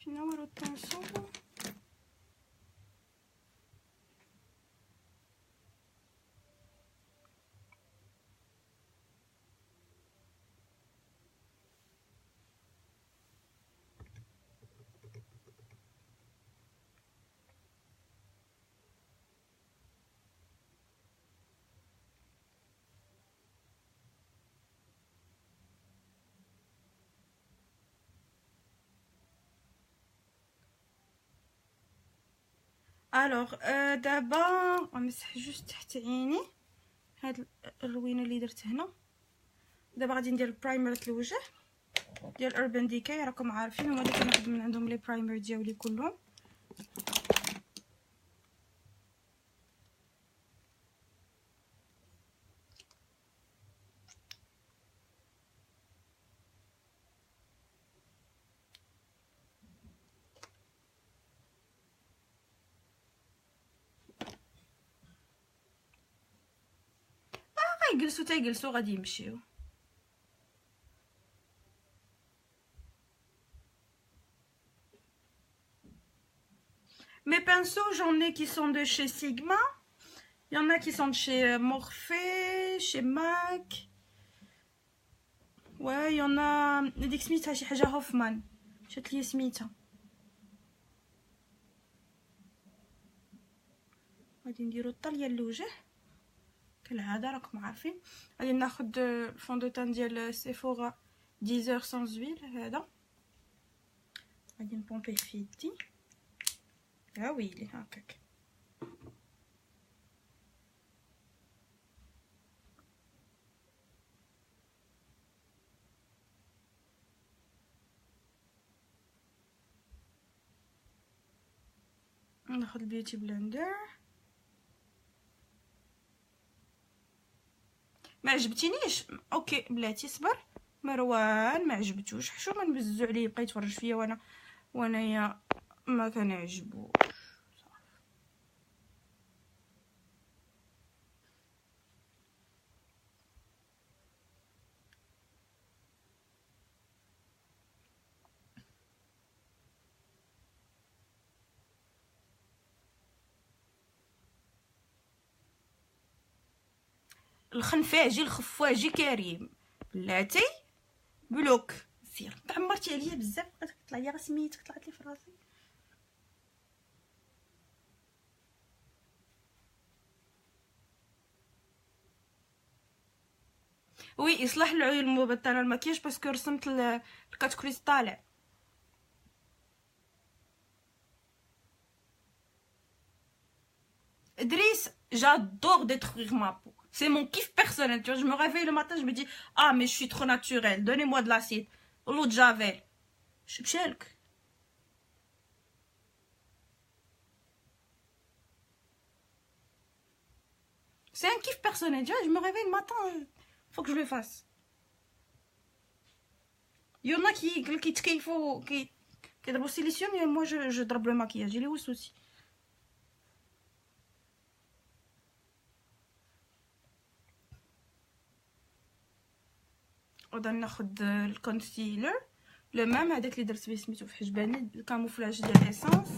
نور الطاسة. الوغ دابا غنمسح جوج تحت عيني هاد الروينه اللي درت هنا. دابا غادي ندير البرايمر الوجه ديال اربان ديكاي، راكم عارفين هما اللي كناخذ من عندهم لي برايمر ديالي كلهم. يجلسوا تيجلسوا غادي يمشيو. Mes pinceaux, j'en ai qui sont de chez Sigma. Il y en a qui sont de chez Morphe, chez MAC. Ouais, il y en a... ديك سميتها شي حاجة هوفمان. شات لي سميتها. غادي نديرو الطلية للوجه كالعادة راكم عارفين. غادي ناخد الفون دو تان ديال سيفورا 10 sans huile هذا. غادي نبومبيه في يدي. ها ويلي هكاك. ناخد البيوتي بلندر. ما عجبتينيش اوكي بلاتي صبر. مروان ما عجبتوش حشومه نبزو عليه يبقى يتفرج فيا وانايا ما كنعجبوش. الخنفاجي الخفاجي كريم بلاتي بلوك. سير تعمرتي عليا بزاف، بقيت كطلع لي سميتك طلعت لي في راسي. وي يصلح العيون المبطنه المكياج باسكو رسمت الكاتكريس طالع. Driss, j'adore détruire ma peau. C'est mon kiff personnel. Tu vois, je me réveille le matin, je me dis, ah, mais je suis trop naturelle. Donnez-moi de l'acide. L'eau de Javel. Je suis bchelk. C'est un kiff personnel. Tu vois, je me réveille le matin, faut que je le fasse. Il y en a qui تكيفوا كيضربوا السيليسيون. Moi, je ضرب le maquillage. Il est où le souci? غادي ناخد الكونسيلر لو ميم هذاك اللي درت بيه سميتو في حجباني الكاموفلاج ديال اسانس.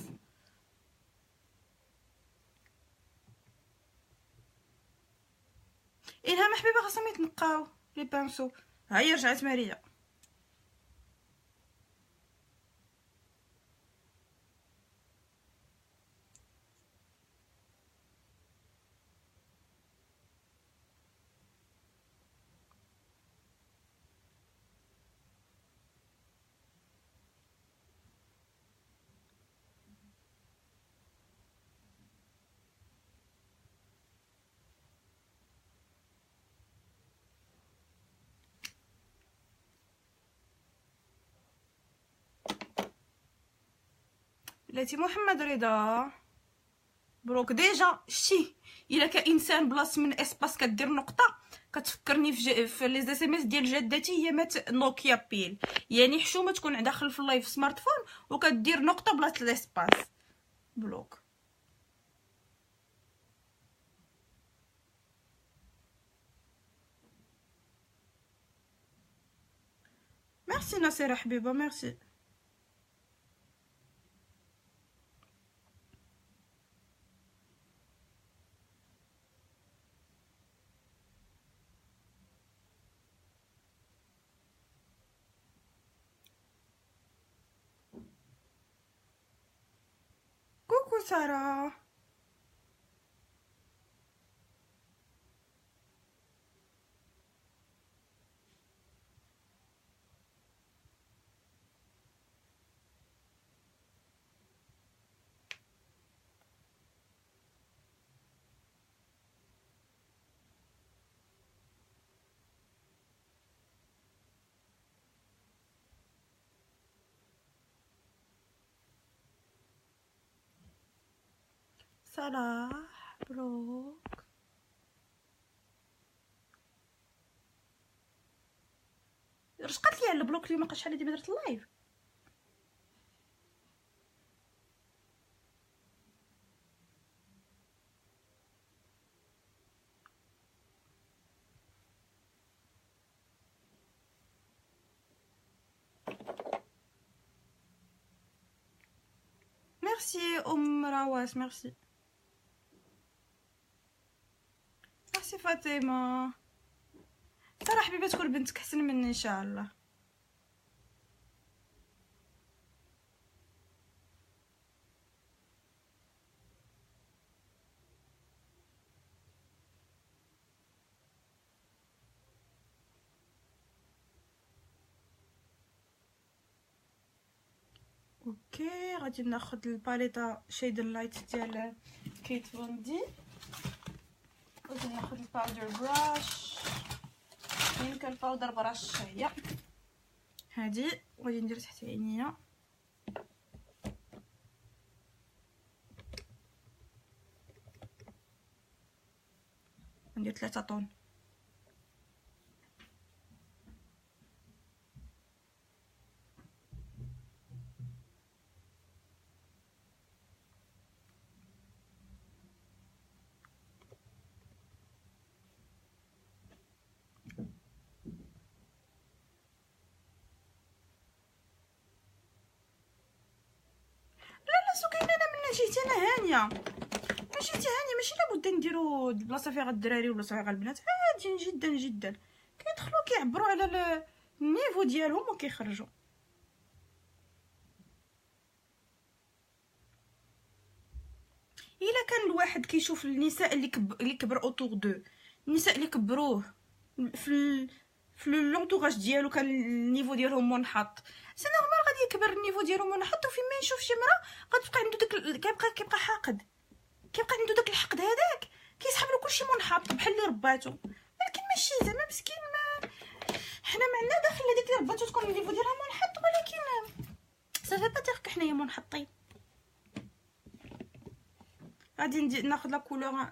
الهام حبيبه خاصهم يتنقاو لي بانسو. هاهي رجعت ماريا. بلاتي محمد رضا بروك ديجا شتي الا كانسان بلاصه من اسباس كدير نقطه كتفكرني في لي اس ام اس ديال جدتي هي مات نوكيا بيل. يعني حشومه تكون داخل في اللايف سمارت فون وكدير نقطه بلاصه الاسباس بلوك. ميرسي ناصره حبيبه ميرسي. كوكو ساره. صلاح بروك. رشقات لي على البلوك اليوم بقى شحال هادي ما درت اللايف. ميرسي ام رواس ميرسي. ميرسي فاطمه. ترى حبيبه تكون بنتك احسن مني ان شاء الله. اوكي غادي ناخذ الباليطه شيد لايت ديال كيت فون دي. غادي ناخذ الباودر براش. يمكن الباودر براش هي هادي وغادي ندير تحت عينيا. ندير 3 طون. لا سكينه انا من جيتي انا هانيه. ماشي هانيه ماشي لابد غدا نديرو بلاصه فيها الدراري ولا صغار البنات عادي جدا جدا، كيدخلوا كيعبروا على النيفو ديالهم وكيخرجوا. الا كان الواحد كيشوف النساء اللي كبر اوتور دو، النساء اللي كبروه في لونطوغاج ديالو كان النيفو ديالهم منحط، سي نورمال غادي يكبر النيفو ديالو منحط، وفين ما يشوف شي مرا غتبقى عنده داك كيبقى حاقد، كيبقى عنده داك الحقد هذاك، كيسحب له كلشي منحط بحال اللي رباتو. ولكن ماشي زعما مسكين، ما حنا معنا داخل هذيك اللي رباتو تكون النيفو ديالها منحط، ولكن صافي با تيرك حنايا منحطين. غادي ناخذ لا كولور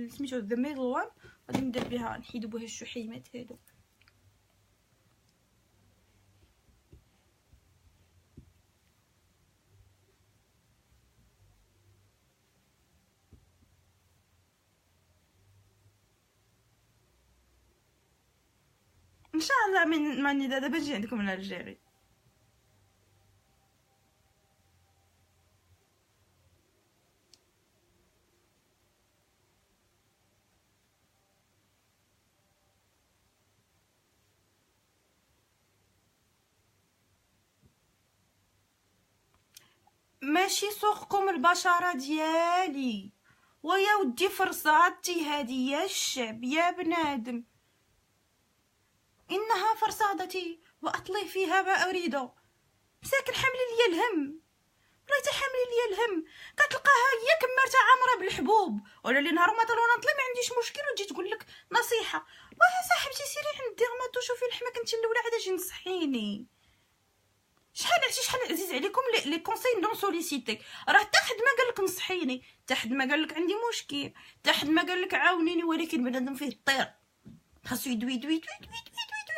سميتو ذا ميدل وان، غادي ندير بها نحيدو بها الشحيمات هادو. ان شاء الله ماني دابا نجي عندكم لالجيري. ماشي سوقكم البشره ديالي، ويا ودي فرصاتي هذه يا الشعب يا بنادم، انها فرصادتي واطلي فيها ما اريد. مساكن حامل ليا الهم، بغيتي حامل ليا الهم، كتلقاها هي كمرتها عامره بالحبوب، ولا اللي نهار ما طلعوا نطلي ما عنديش مشكل، وتجي تقول لك نصيحه، واه صاحبتي سيري عند الديرماتو شوفي اللحمه كنتي الاولى عاد اجي نصحيني. شحال عزيز عليكم لي كونساي نون سوليسيتي، راه حتى حد ما قال لك نصحيني، حتى حد ما قال لك عندي مشكل، حتى حد ما قال لك عاونيني، ولكن بنادم فيه الطير خاصو يدوي دوي دوي دوي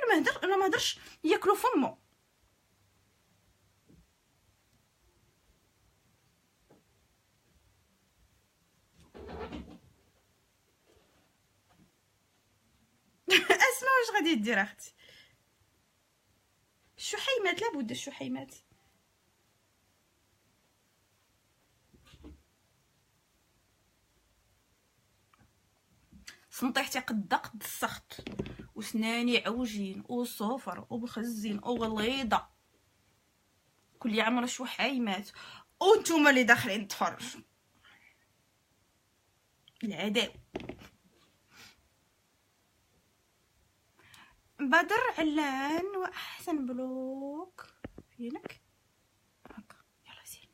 دوي دوي، انا ما هضرش ياكلو فمو. اسمع واش غادي دير اختي؟ الشحيمات لابد الشحيمات. صنطيحتي قد السخط، وسناني عوجين وصفر وبخزين وغليظه، كل عام شحيمات، وانتوما اللي داخلين تفرجوا العداو. بدر علان واحسن بلوك فينك هكا، يلا سير.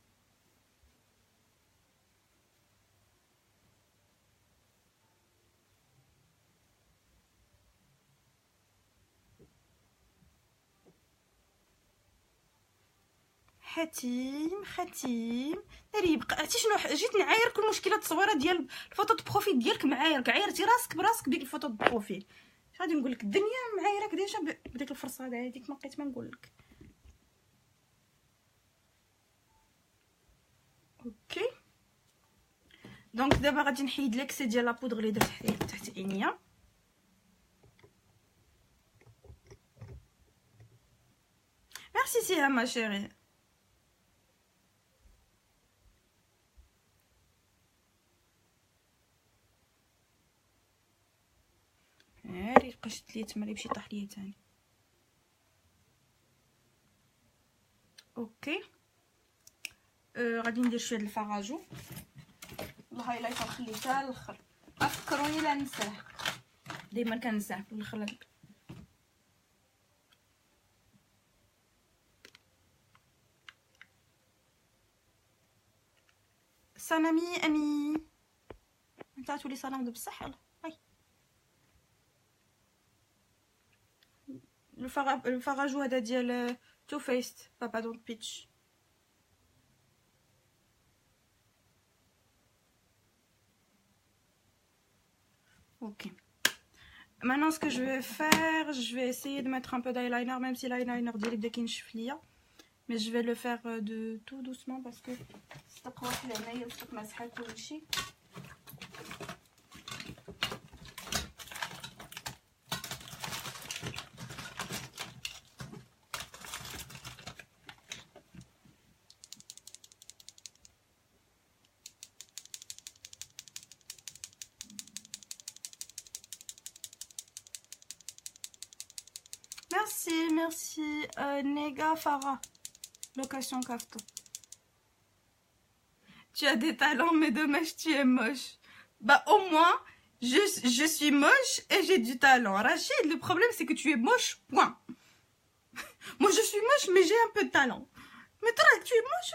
ختيم ناري يبقى. عرفتي شنو جيت نعايرك؟ المشكله التصويره ديال الفوطو دو بروفيل ديالك معايرك، عايرتي راسك براسك بديك الفوطو دو بروفيل. اش غادي نقول لك؟ الدنيا معايرك ديجا بديك الفرصه هذيك، ما بقيت ما نقول لك. اوكي دونك دابا غادي نحيد ليكسي ديال لا بودغ اللي درت تحت عينيا. ميرسي سيها ما شيري. ناري قشت لي تما اللي مشي طاح ليا تاني. اوكي غادي ندير شويه الفراجو، الهايلايت نخليه حتى الاخر، افكروني لا ننساه، ديما كنساه في الاخر. سلامي امي، انت تولي سلام بصح. يلا هاي الفراجو هذا ديال تو فيست بابا دونت بيتش. اوكي maintenant ce que je vais faire, je vais essayer de mettre un peu d'eyeliner, même si l'eyeliner ديالي بدا كينشف ليا، mais je vais le faire de tout doucement parce que صدق واحد العنايه وصدق مسحه كلشي. merci Nega Farah. Location Kafto. Tu as des talents, mais dommage, tu es moche. Bah, au moins, je suis moche et j'ai du talent. Rachid, le problème, c'est que tu es moche, point. Moi, je suis moche, mais j'ai un peu de talent. Mais toi, tu es moche.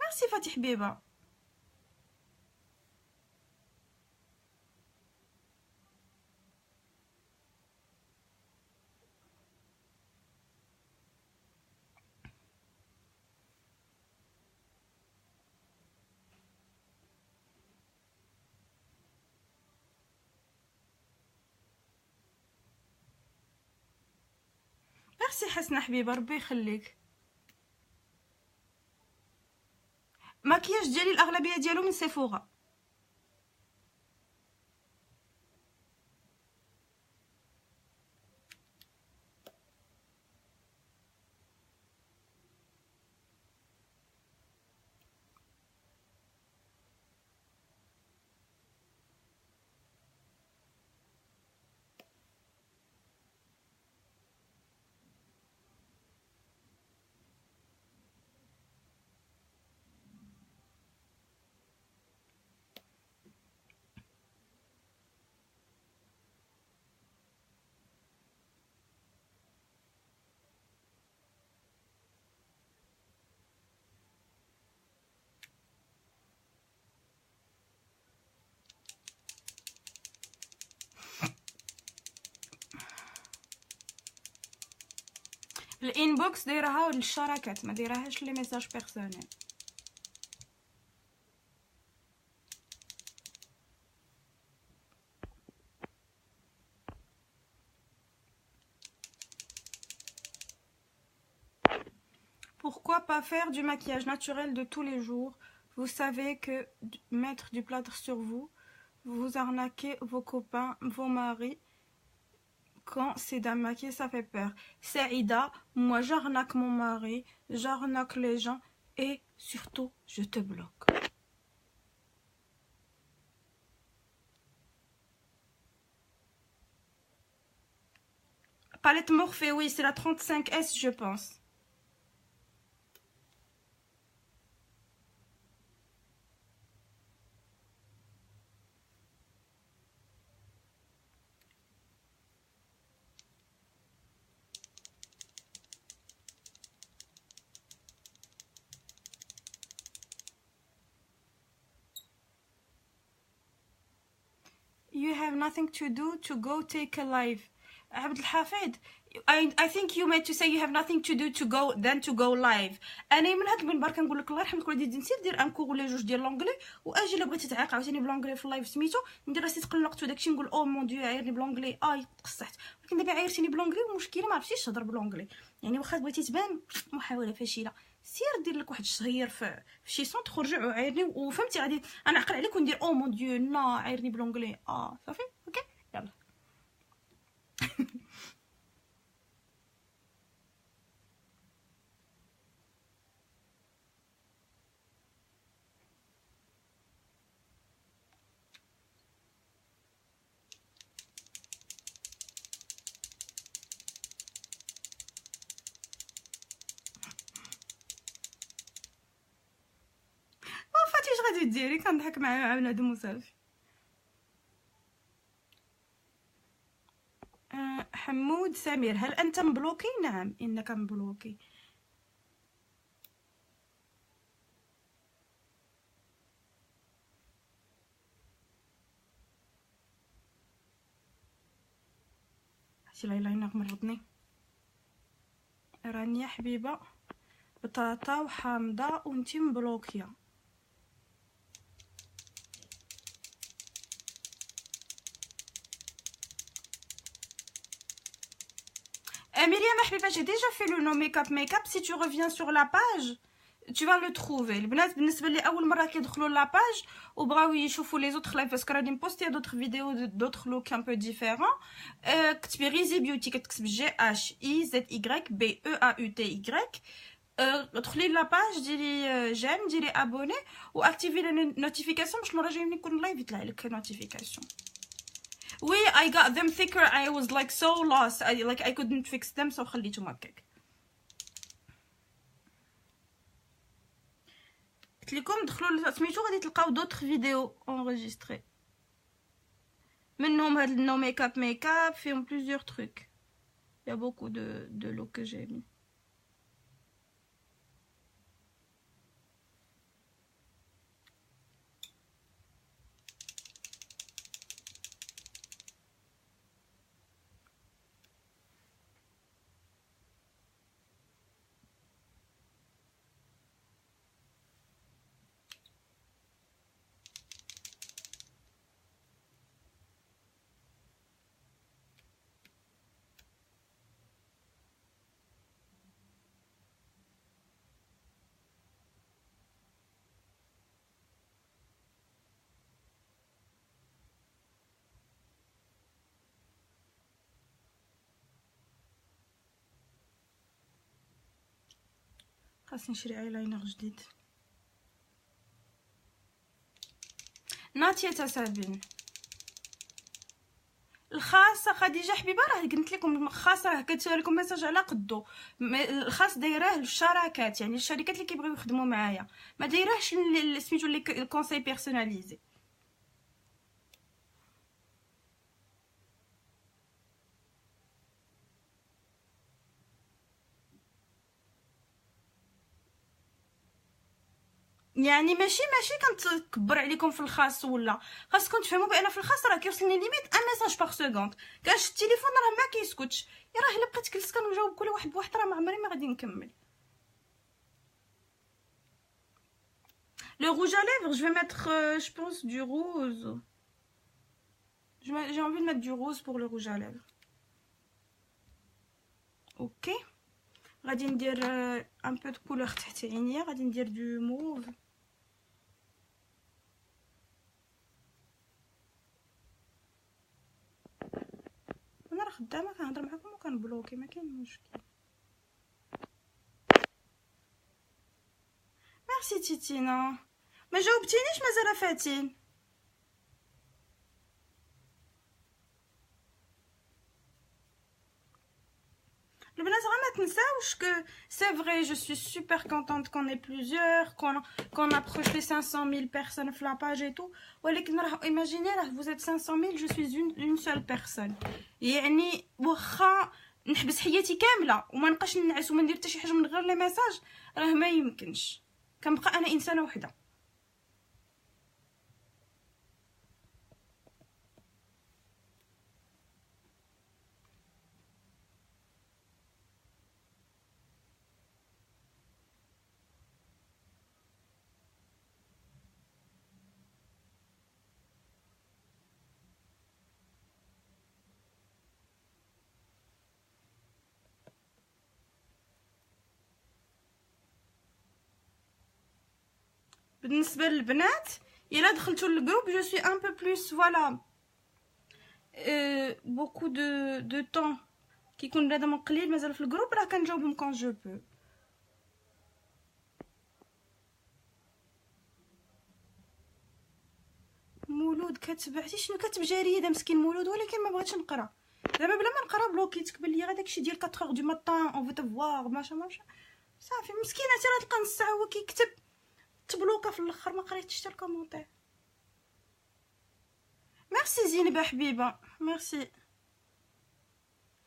Merci Fatih Biba. ميرسي حسنة حبيبة ربي يخليك. ماكياج ديالي الاغلبيه ديالو من سيفورا. الانبوكس دايرها للشراكات، ما دايرهاش لي ميساج بيرسونيل. Pourquoi pas faire du maquillage naturel de tous les jours? Vous savez que mettre du plâtre sur vous, vous arnaquez vos copains, vos maris. Quand c'est d'un maquillage, ça fait peur. Saïda, moi j'arnaque mon mari, j'arnaque les gens et surtout je te bloque. Palette Morphée, oui, c'est la 35S, je pense. You have nothing to do to go take a live. عبد الحفيظ, I think you meant to say you have nothing to do to go then to go live. انا من هاد المنبر كنقول لك الله يرحمك وليدي نسير دير ان كور ولا جوج ديال لونجلي، واجي الا بغيتي تعيق عاوتاني بلونجلي في اللايف سميتو ندير راسي تقلقت وداكشي نقول او مون ديو عايرني بلونجلي تقصحت. ولكن دابا عايرتيني بلونجلي والمشكله ما عرفتيش تهضر بلونجلي، يعني واخا بغيتي تبان محاوله فاشله سير دير لك واحد الشهير في شي سونط خرج وعايرني وفهمتي غادي انا عقل عليك وندير او مون ديو لا عايرني بلونجلي صافي اوكي يلا. غادي ديري كنضحك مع بنادم وصافي. حمود سمير هل انت مبلوكي؟ نعم انك مبلوكي. شي لايلاينر مرضني. رانيا حبيبه بطاطا وحامضه وانتي مبلوكيه. Myriam حبيبه j'ai déjà fait le nom makeup. Si tu reviens sur la page tu vas le trouver. البنات بالنسبه لي اول مره كيدخلوا لا باج وبغاو يشوفوا لي زوتر لايف باسكو راني مبوستي دوطخ فيديو دوطخ لوك ان بو ديفيرون. كتبي غيزي بيوتي كتكتب GHIZYBEAUTY ادخلي لاباج ديري جيم ديري ابوني واكتيفي النوتيفيكاسيون باش المره الجايه ملي يكون لايف يطلع لك نوتيفيكاسيون. وي I got them thicker. I was like so lost. I couldn't fix them, so خليتهم هكاك. قلت لكم دخلوا سميتو غادي تلقاو دوطخ فيديو انغيستري منهم هاد النو ميك اب فيهم بليزيور تروك. Il y a beaucoup de look que j'ai mis. خاصني نشري ايلاينر جديد. ناتيا تسابين الخاصه خديجه حبيبه راه قلت لكم خاصه راه كتسوي لكم ميساج على قدو. الخاص دايراه للشراكات يعني الشركات اللي كيبغيو يخدموا معايا ما دايرهش سميتو لي كونساي بيرسوناليزي. يعني ماشي كنتكبر عليكم في الخاص ولا خاصكم تفهموا بان في الخاص راه كيوصلني ليميت ان ميساج باغ سكوند. كاش التليفون راه ما كيسكتش. راه الا بقيت جلست كنجاوب كل واحد بواحد راه ما عمري ما غادي نكمل. Le rouge à lèvres, je vais mettre, je pense, du rose. J'ai envie de mettre du rose pour le rouge à lèvres. Ok. غادي ندير un peu de couleur تحت عينيا. غادي ندير du mauve. انا راه خدامه كنهضر معكم وكنبلوكي ما كاين مشكل. ميرسي تيتينا. ما جاوبتينيش مازال فاتين. البنات غير ما تنساوش كو سي فري جو سوي سوبر كونطونط كون اي بليزيور كون ابروش لي 500,000 بيرسون في لاباج اي تو. ولكن راه ايماجيني راه فوزيت 500,000 جو سوي اون سول بيرسون. يعني واخا نحبس حياتي كامله وما نبقاش ننعس وما ندير حتى شي حاجه من غير لي ميساج راه ما يمكنش. كنبقى انا انسانه وحده. بالنسبه للبنات الا دخلتوا للجروب جو سوي ان بو بلوس فوالا بوكو دو طون كيكون بنادم قليل مازال في الجروب راه كنجاوبهم كون جو بو. مولود كتبعتي شنو كتب جريده مسكين مولود ولكن ما بغيتش نقرا دابا بلا ما نقرا بلوكيتك بلي غير داكشي ديال 4 دو ماتان اون فو تفوار ماشا صافي. مسكينه راه تلقى نص ساعه هو كيكتب تبلوكا في الاخر ما قريتش حتى الكومونتير. ميرسي زينب حبيبه ميرسي.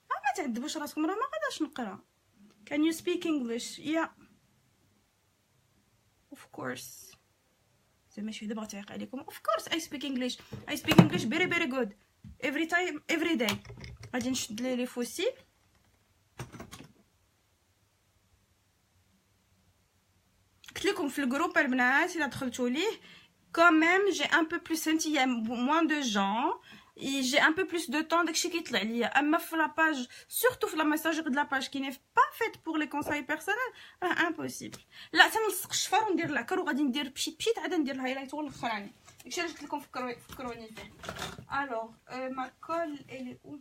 ما تعذبوش راسكم راه ما غاداش نقرا. Can you speak English? Yeah. Of course. زعما شي وحده بغات تعيق عليكم. Of course I speak English. I speak English very very good. Every time every day. غادي نشد لي فوسيل. قلت لكم في الجروب البنات الا دخلتوا ليه quand même j'ai un peu plus il y a moins de gens et j'ai un peu plus de temps داكشي كيطلع ليا. اما في لاباج سورتو في لا ميساجير د لاباج كي ني با فيت بور لي كونساي بيرسونيل راه امبوسيبل. لا تنلصق الشفار وندير العكر وغادي ندير بشيت عاد ندير الهايلايت هو الاخراني. داكشي اللي قلت لكم فكروني فيه. الوغ ما كول الي او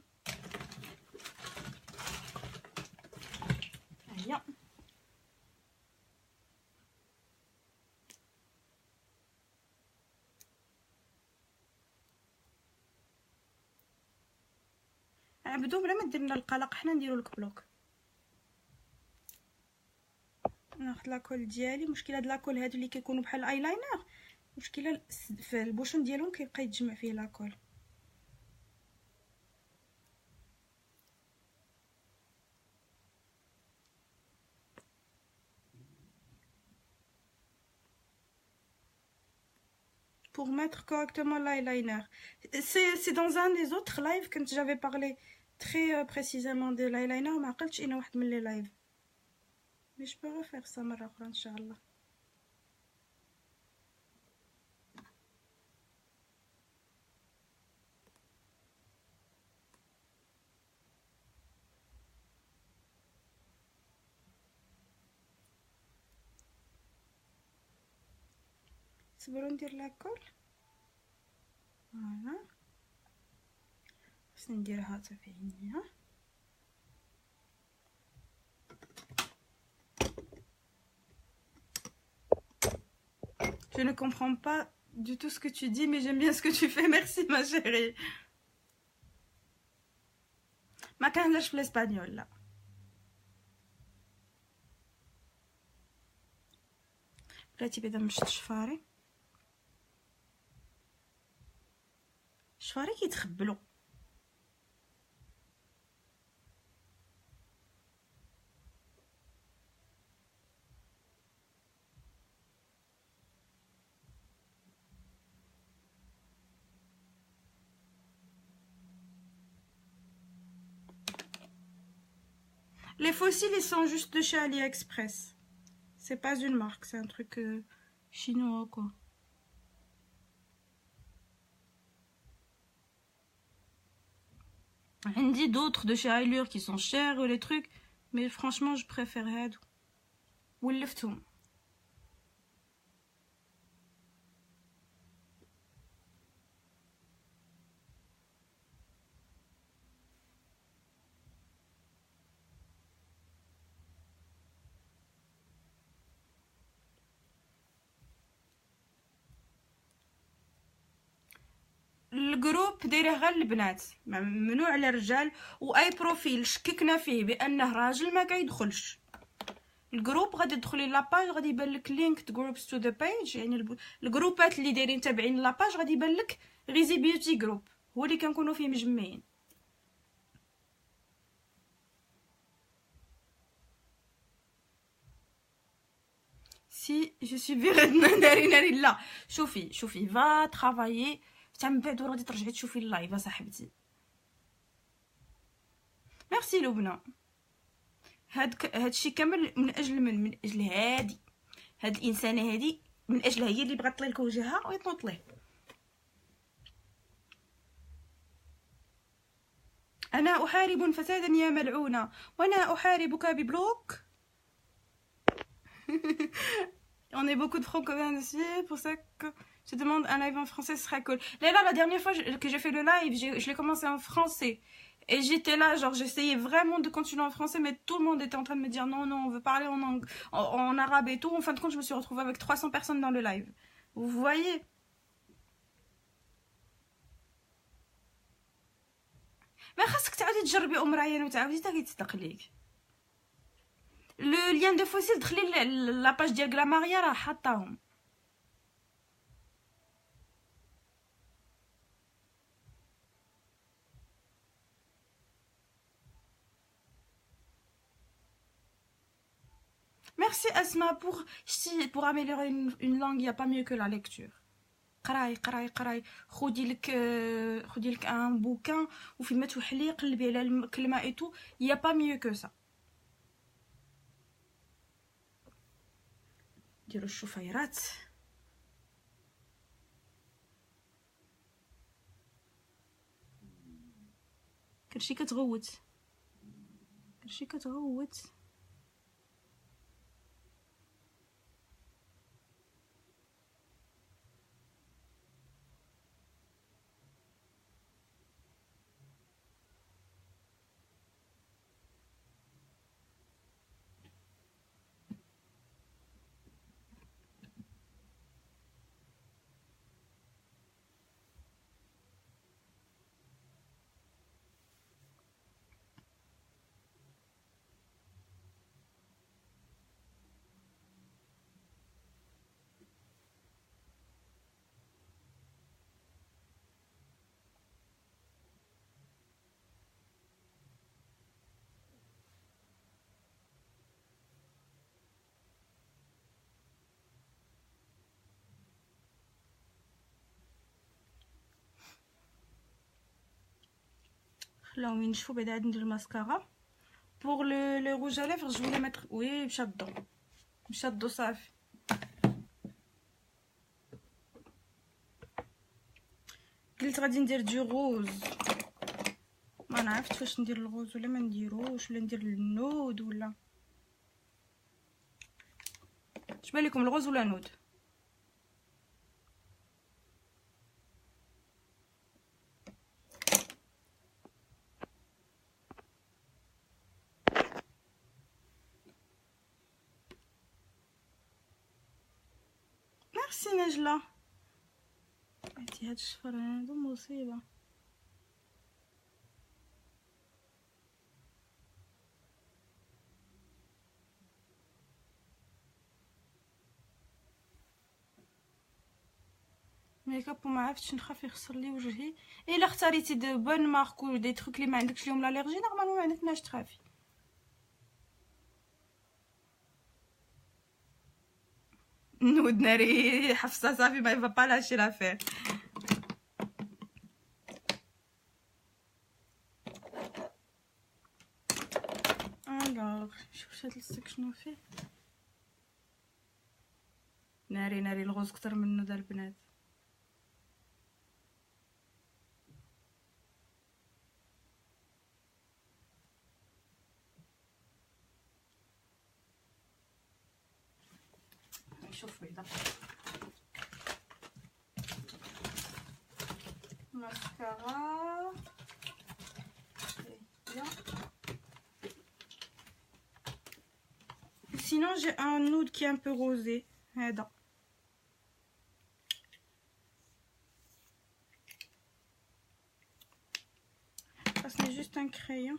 هيا نعبدو بلا ما دير لنا القلق، حنا نديرو لك بلوك. ناخذ لاكول ديالي. مشكله هاد لاكول هادو اللي كيكونوا بحال الايلاينر، مشكله في البوشون ديالهم كيبقى يتجمع فيه لاكول. pour mettre correctement l'eyeliner. C'est dans un des autres lives quand j'avais parlé très précisément de l'eyeliner. ما عقلتش انه واحد من لي لايف. Mais je peux refaire ça مرة أخرى إن شاء الله. صبروا ندير لاكول. فوالا خصني نديرها حتى في عينيها. Je ne comprends pas du tout ce que tu dis, mais j'aime bien ce que tu fais. Merci ma chérie. ما كنهضرش بالاسبانيول لا. بلاتي بعدا مشت شفاري. شفاري كيتخبلوا. Les fossiles, ils sont juste de chez AliExpress. C'est pas une marque, c'est un truc chinois, quoi. On dit d'autres de chez Allure qui sont chers, les trucs. Mais franchement, je préfère هادو. ولفتهم. الجروب دايره غير البنات، ممنوع على الرجال، واي بروفيل شككنا فيه بانه راجل ما كيدخلش الجروب. غادي تدخلي لاباج غادي يبان لك لينك جروبس تو ذا بيج، يعني الجروبات اللي دايرين تابعين لاباج غادي يبان لك غيزي بيوتي جروب، هو اللي كنكونوا فيه مجمعين. سي جو سوي فيغ ناري لا. شوفي فا ترافايي حتى من بعد غادي ترجعي تشوفي اللايف اصاحبتي. ميرسي لبنى. هادشي كامل من اجل من اجل هادي، هاد الانسانه هادي، من اجلها هي اللي بغات تطلي لك وجهها ويطنط ليه. انا احارب فسادا يا ملعونه، وانا احاربك ببلوك. On est beaucoup de franco-communs dessus, pour ça que je te demande un live en français, ce serait cool. Là, la dernière fois que j'ai fait le live, je l'ai commencé en français. Et j'étais là, genre j'essayais vraiment de continuer en français, mais tout le monde était en train de me dire non, on veut parler en arabe et tout. En fin de compte, je me suis retrouvée avec 300 personnes dans le live. Vous voyez? ما خاصك تعاودي تجربي ام ريان وتعاودي حتى كيتصدق ليك. لو لين دو فوسيل دخلي لاباج ديال غراماريا راه حاطاهم. Merci Asma pour améliorer une langue, il n'y a pas mieux que la lecture. قراي خدي لك un bouquin وفي ما توحلي قلبي على الكلمه et tout, il n'y a pas mieux que ça. ديروا الشفيرات. كلشي كتغوت. خلاو ينشفوا بعد عاد ندير الماسكارا. بوغ لو روج ا ليفر جو لي ميتر وي مشى الضو صافي. قلت غادي ندير دو غوز، ما نعرفتش واش ندير الغوز ولا ما نديروش، ولا ندير النود ولا اش بالكم، الغوز ولا نود؟ ميرسي نجله. هاتي هاد الشفر هادو مصيبه. ميك اب وما عرفتش نخاف يخسر لي وجهي. الا اختاريتي دو بون مارك و دي تروك اللي ما عندكش ليهم لاليرجي نورمالمون ما عندكناش تخافي. نود ناري حفصه صافي ما يفا با لاشي لافير. الوغ شوف هاد السك شنو فيه. ناري الغوز كتر منو دا البنات. شوف بيضه ماسكارا. Sinon j'ai un nude qui est un peu rosé. هذا خاصني juste un crayon.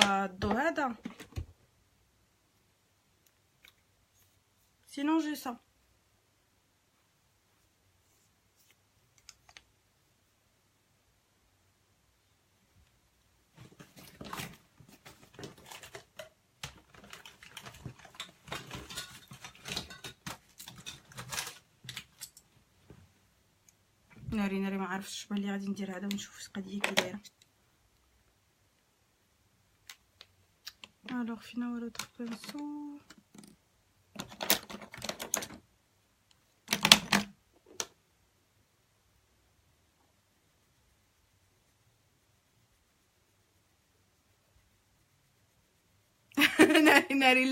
الضو هذا. Sinon j'ai ça. ناري ما عرفتش بان لي غادي ندير هذا ونشوف اش القضيه كي دايره. الوغ فينا هو لوطخ بانسو. ناري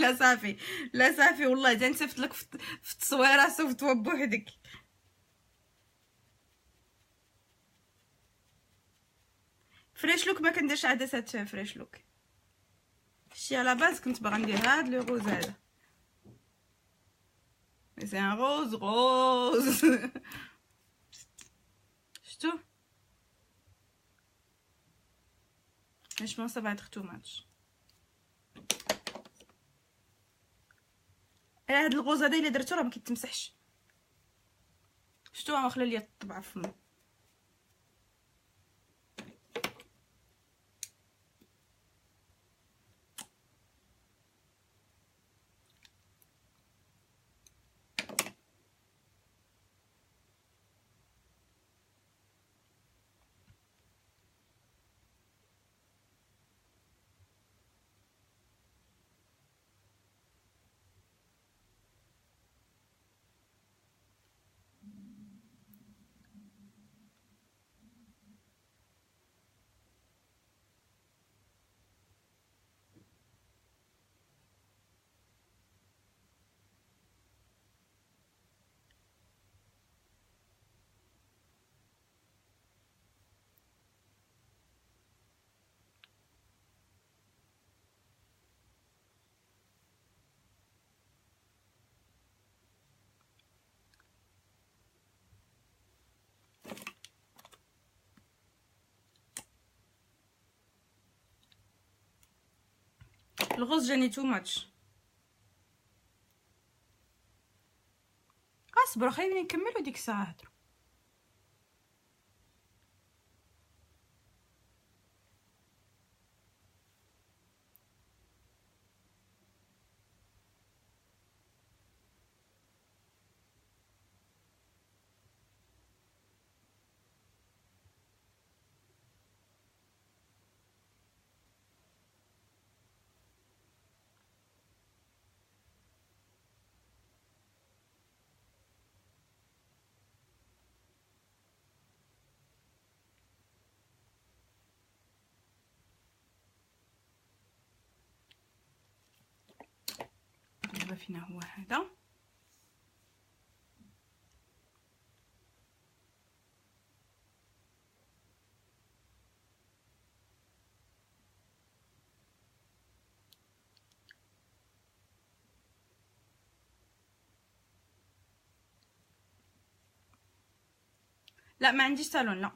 لا صافي والله تنصيفط لك في التصويره صوفتوا بوحدك. فريش لوك ما كنديرش عدسات فريش لوك. شتي على باز كنت باغا ندير هاد لو روز هذا، مي سي ان روز شتو je pense ça va être too much. هاد الغوز هذا الا درتو راه ما كيتمسحش. شتو ما خلى ليا الطبعه في فمي. الغوز جاني تو ماتش. اصبروا خليني نكملوا ديك الساعه هضروا. فينا هو هذا. لا ما عنديش صالون، لا.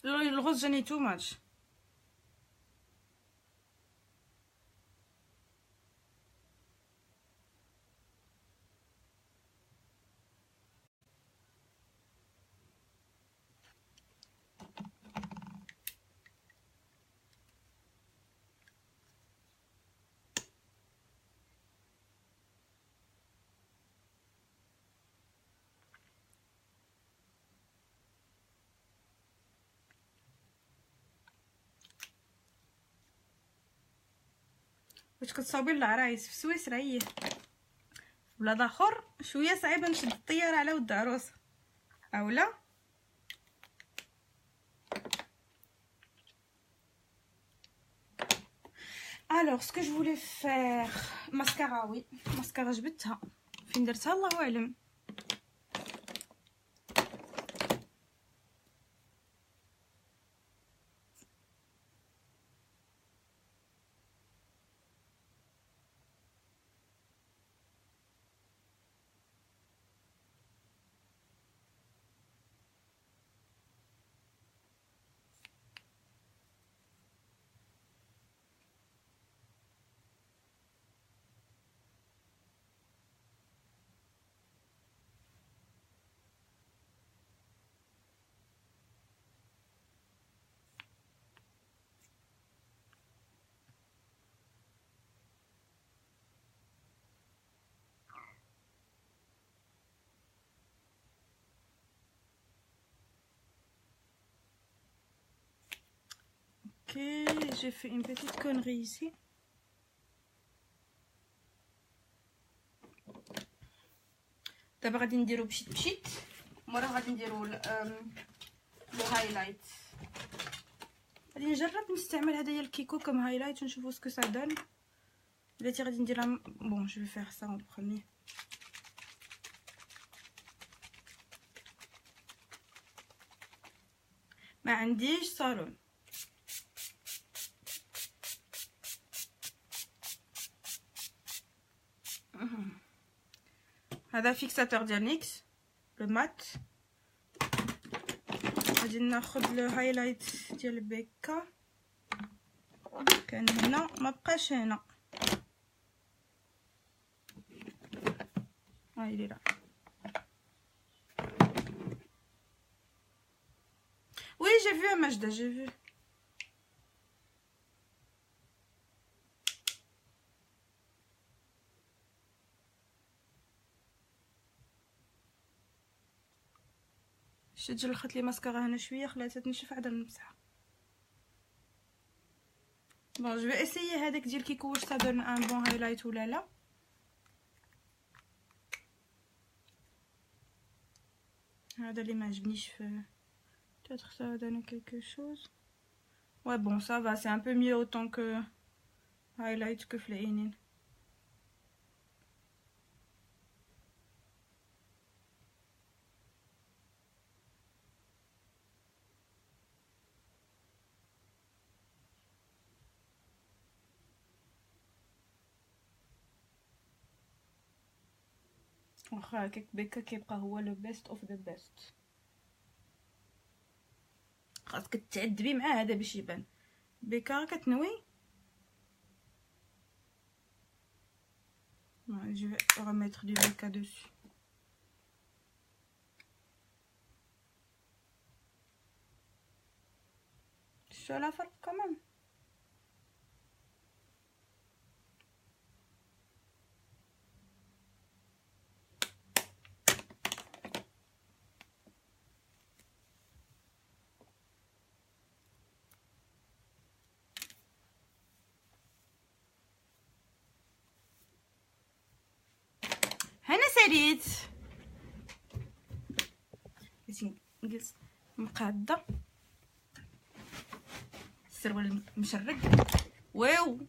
الغوز جاني تو ماتش. واش كتصاوبي العرايس في سويسرا؟ هي بلاد اخر شويه صعيبه نشد الطياره على ود عروسه اولا. الوغ سكو جو فولي فير ماسكارا. وي ماسكارا جبتها، فين درتها الله اعلم. Ok, j'ai fait une petite connerie ici. دابا غادي نديرو بشيت مورا غادي نديرو لو هايلايت. غادي نجرب نستعمل هدايا الكيكو كم هايلايت ونشوفو سكو سا دون. بلاتي غادي نديرها بون جو في فير سا اون بروميير. ما عنديش صالون. هذا فيكساتور ديال نيكس لو مات. غادي ناخذ لو هايلايت ديال بيكا، كان هنا ما بقاش هنا. هاي لي لا. وي جي فيو ماجدة، جي فيو. شد جلخت لي ماسكارا هنا شويه، خلاتها تنشف عاد نمسحها. بون جو في اسيي هذاك ديال كيكو واش صادر ان بون هايلايت ولا لا. هذا اللي ما عجبنيش في peut-être ça va donner quelque chose. Ouais bon ça va, c'est un peu mieux autant que highlight que في العينين. واخا هكاك بيكا كيبقى هو لو بيست اوف ذا بيست. خاصك تعذبي مع هذا باش يبان. بيكا كتنوي. Je vais remettre du Becca dessus. Sur la farce quand même. ريت نجلس مقاده السروال مشرق واو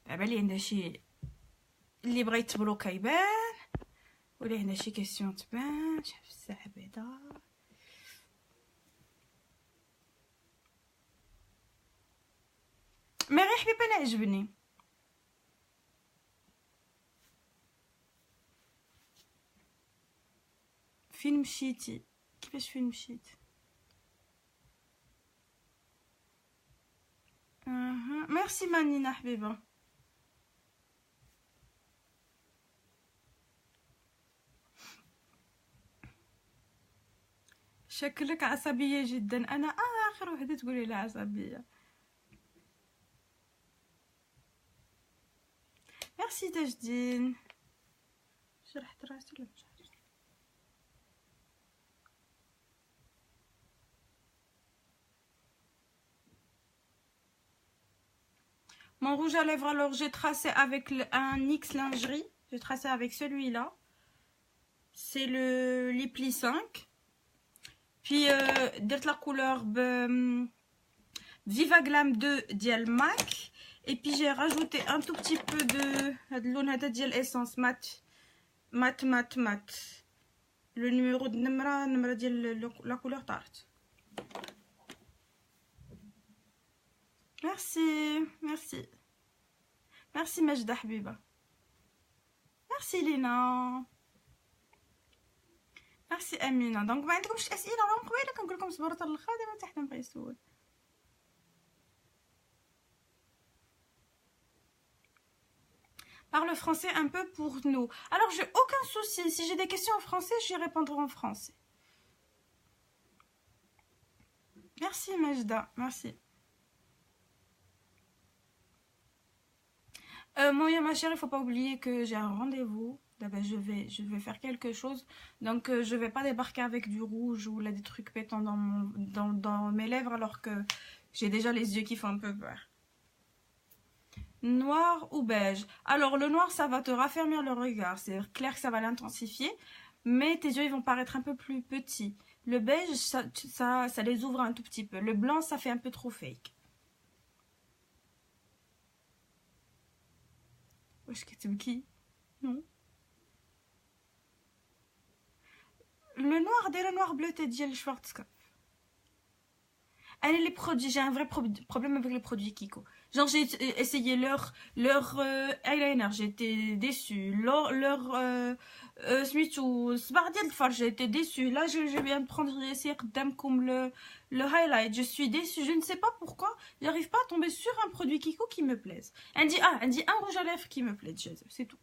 عبالي عندها شي اللي بغا يتبلوكا يبان ولا هنا شي كيسيون تبان. شوف الساعه بعدا مي غير حبيبه انا عجبني. فين مشيتي؟ كيفاش فين مشيت؟ اها ميرسي مانينا حبيبه. شكلك عصبيه جدا. انا اخر وحده تقولي لا عصبيه. ميرسي تجدين. شرحت راسي ولا مش عارفه. Mon rouge à lèvres, alors j'ai tracé avec un X lingerie. J'ai tracé avec celui-là. C'est le Lipli 5. Puis d'être la couleur Viva Glam 2 d'Iel Mac. Et puis j'ai rajouté un tout petit peu de l'onata d'Iel Essence mat. Le numéro de Namra d'Iel la couleur tarte. Merci, merci. Merci Majda Habiba. Merci Lina. Merci Amina. Donc ما عندكمش أسئلة راه قبيله كنقول لكم صبروا حتى الخادمة حتى حنا نبغي يسول. Parle français un peu pour nous. Alors j'ai aucun souci. Si j'ai des questions en français, j'y répondrai en français. Merci Majda. Merci. Moi, ma chérie, il faut pas oublier que j'ai un rendez-vous. D'abord, je vais faire quelque chose. Donc, je vais pas débarquer avec du rouge ou là, des trucs pétants dans mes lèvres alors que j'ai déjà les yeux qui font un peu peur. Noir ou beige? Alors, le noir, ça va te raffermir le regard. C'est clair que ça va l'intensifier. Mais tes yeux, ils vont paraître un peu plus petits. Le beige, ça les ouvre un tout petit peu. Le blanc, ça fait un peu trop fake. واش كتبكي؟ Non. Le noir دايره noir bleuté ديال Schwarzkopf. Allez, les produits, j'ai un vrai problème avec les produits Kiko. Genre j'ai essayé leur eyeliner, j'ai été déçue. Leur Smith ou Sbardel Far, j'ai été déçue. Là je viens de prendre essayer comme le highlight, je suis déçue. Je ne sais pas pourquoi, j'arrive pas à tomber sur un produit Kiko qui me plaise. Elle dit un rouge à lèvres qui me plaît, c'est tout.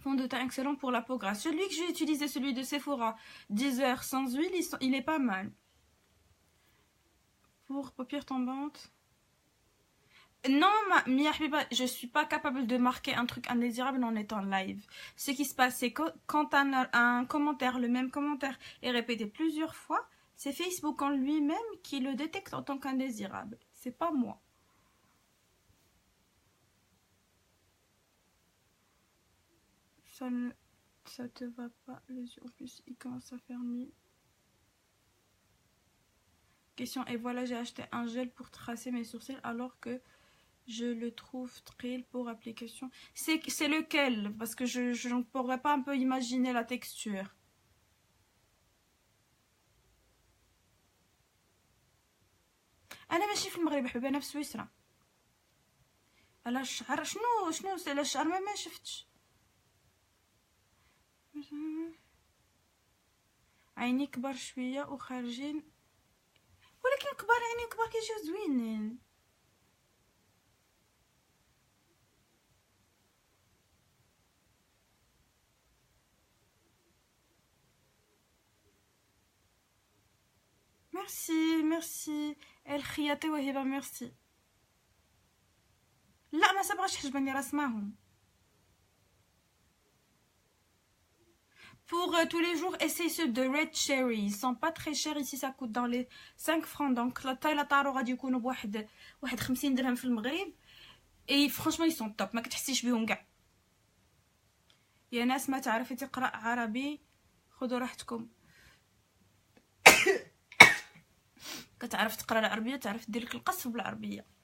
Fond de teint excellent pour la peau grasse. Celui que j'ai utilisé, celui de Sephora, 10 heures sans huile, il est pas mal. Pour paupières tombantes. Non, Mia Habiba, je suis pas capable de marquer un truc indésirable en étant live. Ce qui se passe, c'est que quand un commentaire, le même commentaire, est répété plusieurs fois, c'est Facebook en lui-même qui le détecte en tant qu'indésirable. C'est pas moi. Ça te va pas les yeux. En plus, il commence à faire nuit. Question, et voilà, j'ai acheté un gel pour tracer mes sourcils alors que je le trouve très pour application. C'est lequel? Parce que je ne pourrais pas un peu imaginer la texture. أنا ماشي في المغرب حبيبي، أنا في سويسرا. على الشعر شنو على الشعر ما شفتش. عيني كبر شوية وخارجين، ولكن كبار عيني كبار كيجيو زوينين. ميرسي الخياطي وهبه ميرسي. لا ما سبغاش يحجبني راه سماهم. Pour tous les jours, essayez ceux de Red Cherry. Ils sont pas très chers ici, ça coûte dans les 5 francs. Donc la taille la طارو غادي يكونوا بواحد 50 درهم في المغرب. Et franchement ils sont top. ما كتحسيش بهم كاع. يا ناس ما تعرفي تقرا عربي خذوا راحتكم. كتعرف تقرا العربيه تعرف دير لك القصف بالعربيه.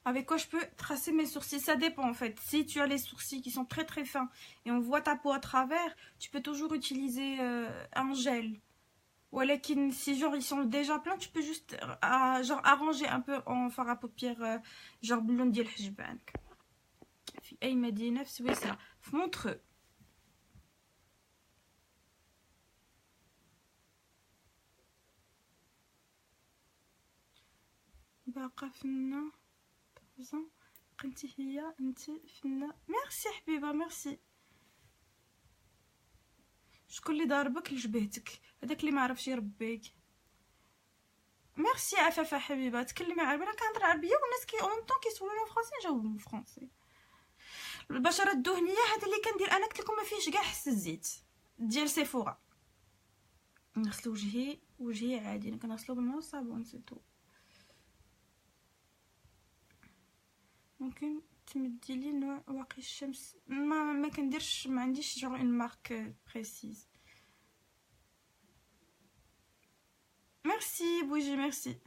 Avec quoi je peux tracer mes sourcils? Ça dépend en fait. Si tu as les sourcils qui sont très très fins et on voit ta peau à travers, tu peux toujours utiliser un gel. Ou alors si genre ils sont déjà pleins, tu peux juste genre arranger un peu en fard à paupières genre blond ديال حجبانك. في أي مدينة في سويسرا؟ في مونترو. باقا فينا قنتي هي انت فينا. ميرسي حبيبه ميرسي. شكون اللي ضاربك لجبهتك؟ هذاك اللي ما عرفش يربيك. ميرسي عفافه حبيبه. تكلمي عربي. انا كنهضر عربيه والناس كي اون طون كيسولوني فرونسي نجاوبهم فرونسي. البشره الدهنيه هذا اللي كندير انا قلت لكم ما فيهش كاع حس الزيت ديال سيفورا. نغسل وجهي عادي. انا كنغسلو بالماء والصابون سيتو. ممكن تمدي لي نوع واقي الشمس؟ ما كنديرش ما عنديش جون اون مارك بريسيز. ميرسي بوجي ميرسي.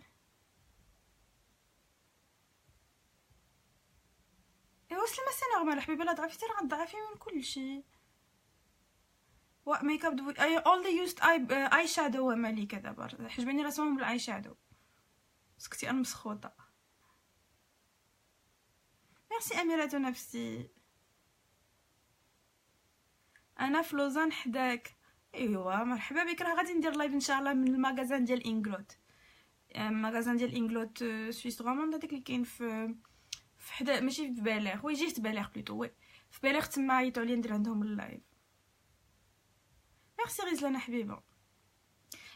ايوا سلمى سي نورمال حبيبه. لا ضعفتي راه غتضعفي من كلشي. ميك اب دو اي اونلي يوزد اي شادو مليكه. دابا حجبني رسمهم بالاي شادو. سكتي انا مسخوطه. ميرسي أميرة نفسي. أنا في لوزان حداك. ايوا مرحبا بك. راه غادي ندير لايف ان شاء الله من المغازان ديال انغلوت. المغازان ديال انغلوت سويس روموند هذاك اللي كاين في حدا ماشي في باليغ. وي جيت باليغ بلوتو. وي في باليغ تما عيطوا عليا ندير عندهم اللايف. ميرسي غزلانه حبيبه.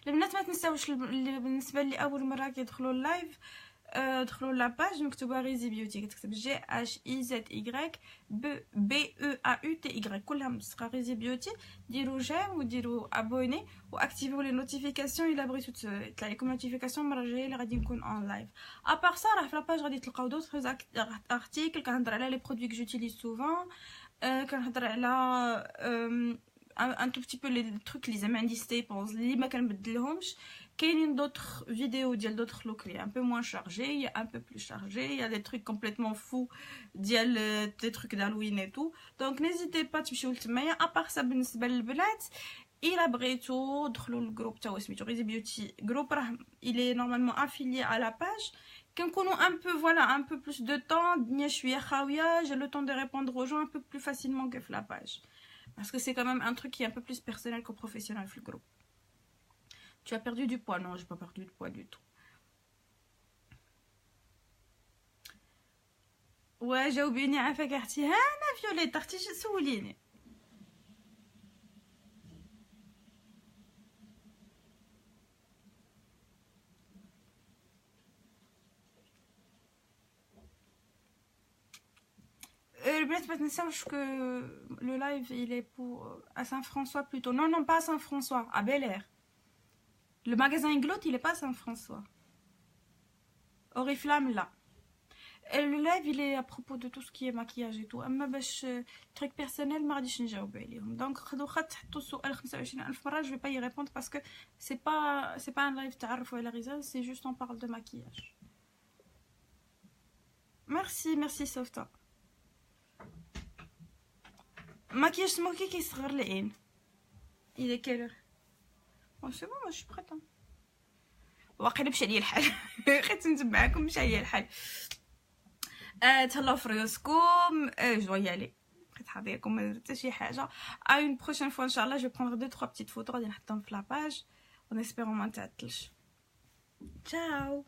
البنات ما تنساوش بالنسبه لي اول مره كيدخلوا اللايف دخلوا لاباج مكتوبه ريزي بيوتي. كتكتب GHIZY BEAUTY كلها مسقه ريزي بيوتي. ديروا جيم وديروا ابوني واكتيفيو لي نوتيفيكاسيون الا بغيتو تطلع لكم نوتيفيكاسيون المره الجايه اللي غادي نكون اون لايف. ابار سا راه في لاباج غادي تلقاو دوطخ ارتيكل كنهضر على لي برودوي كو جوتيليز سوفون. كنهضر على un tout petit peu les trucs اللي زعما عندي ستيبلز اللي ما كنبدلهمش. كاينين d'autres vidéos ديال d'autres looks اللي un peu moins chargés, un peu plus chargés, il y a des trucs complètement fous ديال des trucs d'Halloween et tout. Donc n'hésitez pas تمشيو لتمايا. ابار سا بالنسبه للبنات الا بغيتو دخلوا للجروب تاعو سميتو ريزي بيوتي جروب. راه il est normalement affilié à la page. كنكونوا un peu voilà un peu plus de temps. الدنيا شويه خاويه. j'ai le temps de répondre aux gens un peu plus facilement que في la page. Parce que c'est quand même un truc qui est un peu plus personnel que professionnel في الجروب. Tu as perdu du poids? Non, j'ai pas perdu de poids du tout. Ouais, جاوبيني عافاك اختي. ها انا فيوليت اختي سوليني. البنات ما تنساوش que le live il est pour à Saint-François plutôt. Non non pas à Saint-François, à Bel-Air. Le magasin Inglote il est pas à Saint-François. Oriflamme là. Le live il est à propos de tout ce qui est maquillage et tout. اما باش truc personnel ما غاديش نجاوب عليهم. Donc خدوا خط حطوا السؤال 25000 مره. Je vais pas y répondre parce que c'est pas un live تعرفوا على غزال. C'est juste on parle de maquillage. Merci Softa. Maquillage smoky كيصغر العين. Il est quelle heure? Bon c'est bon, moi je suis prête. واقيلا مشى عليا الحال. بقيت نتبعكم مشى عليا الحال. تهلاو في ريوسكم. جويالي بقيت حاضيركم ما درت حتى شي حاجه. une prochaine fois ان شاء الله je vais prendre 2-3 petites photos غادي نحطهم في لاباج en espérant ما نتعطلش. Ciao.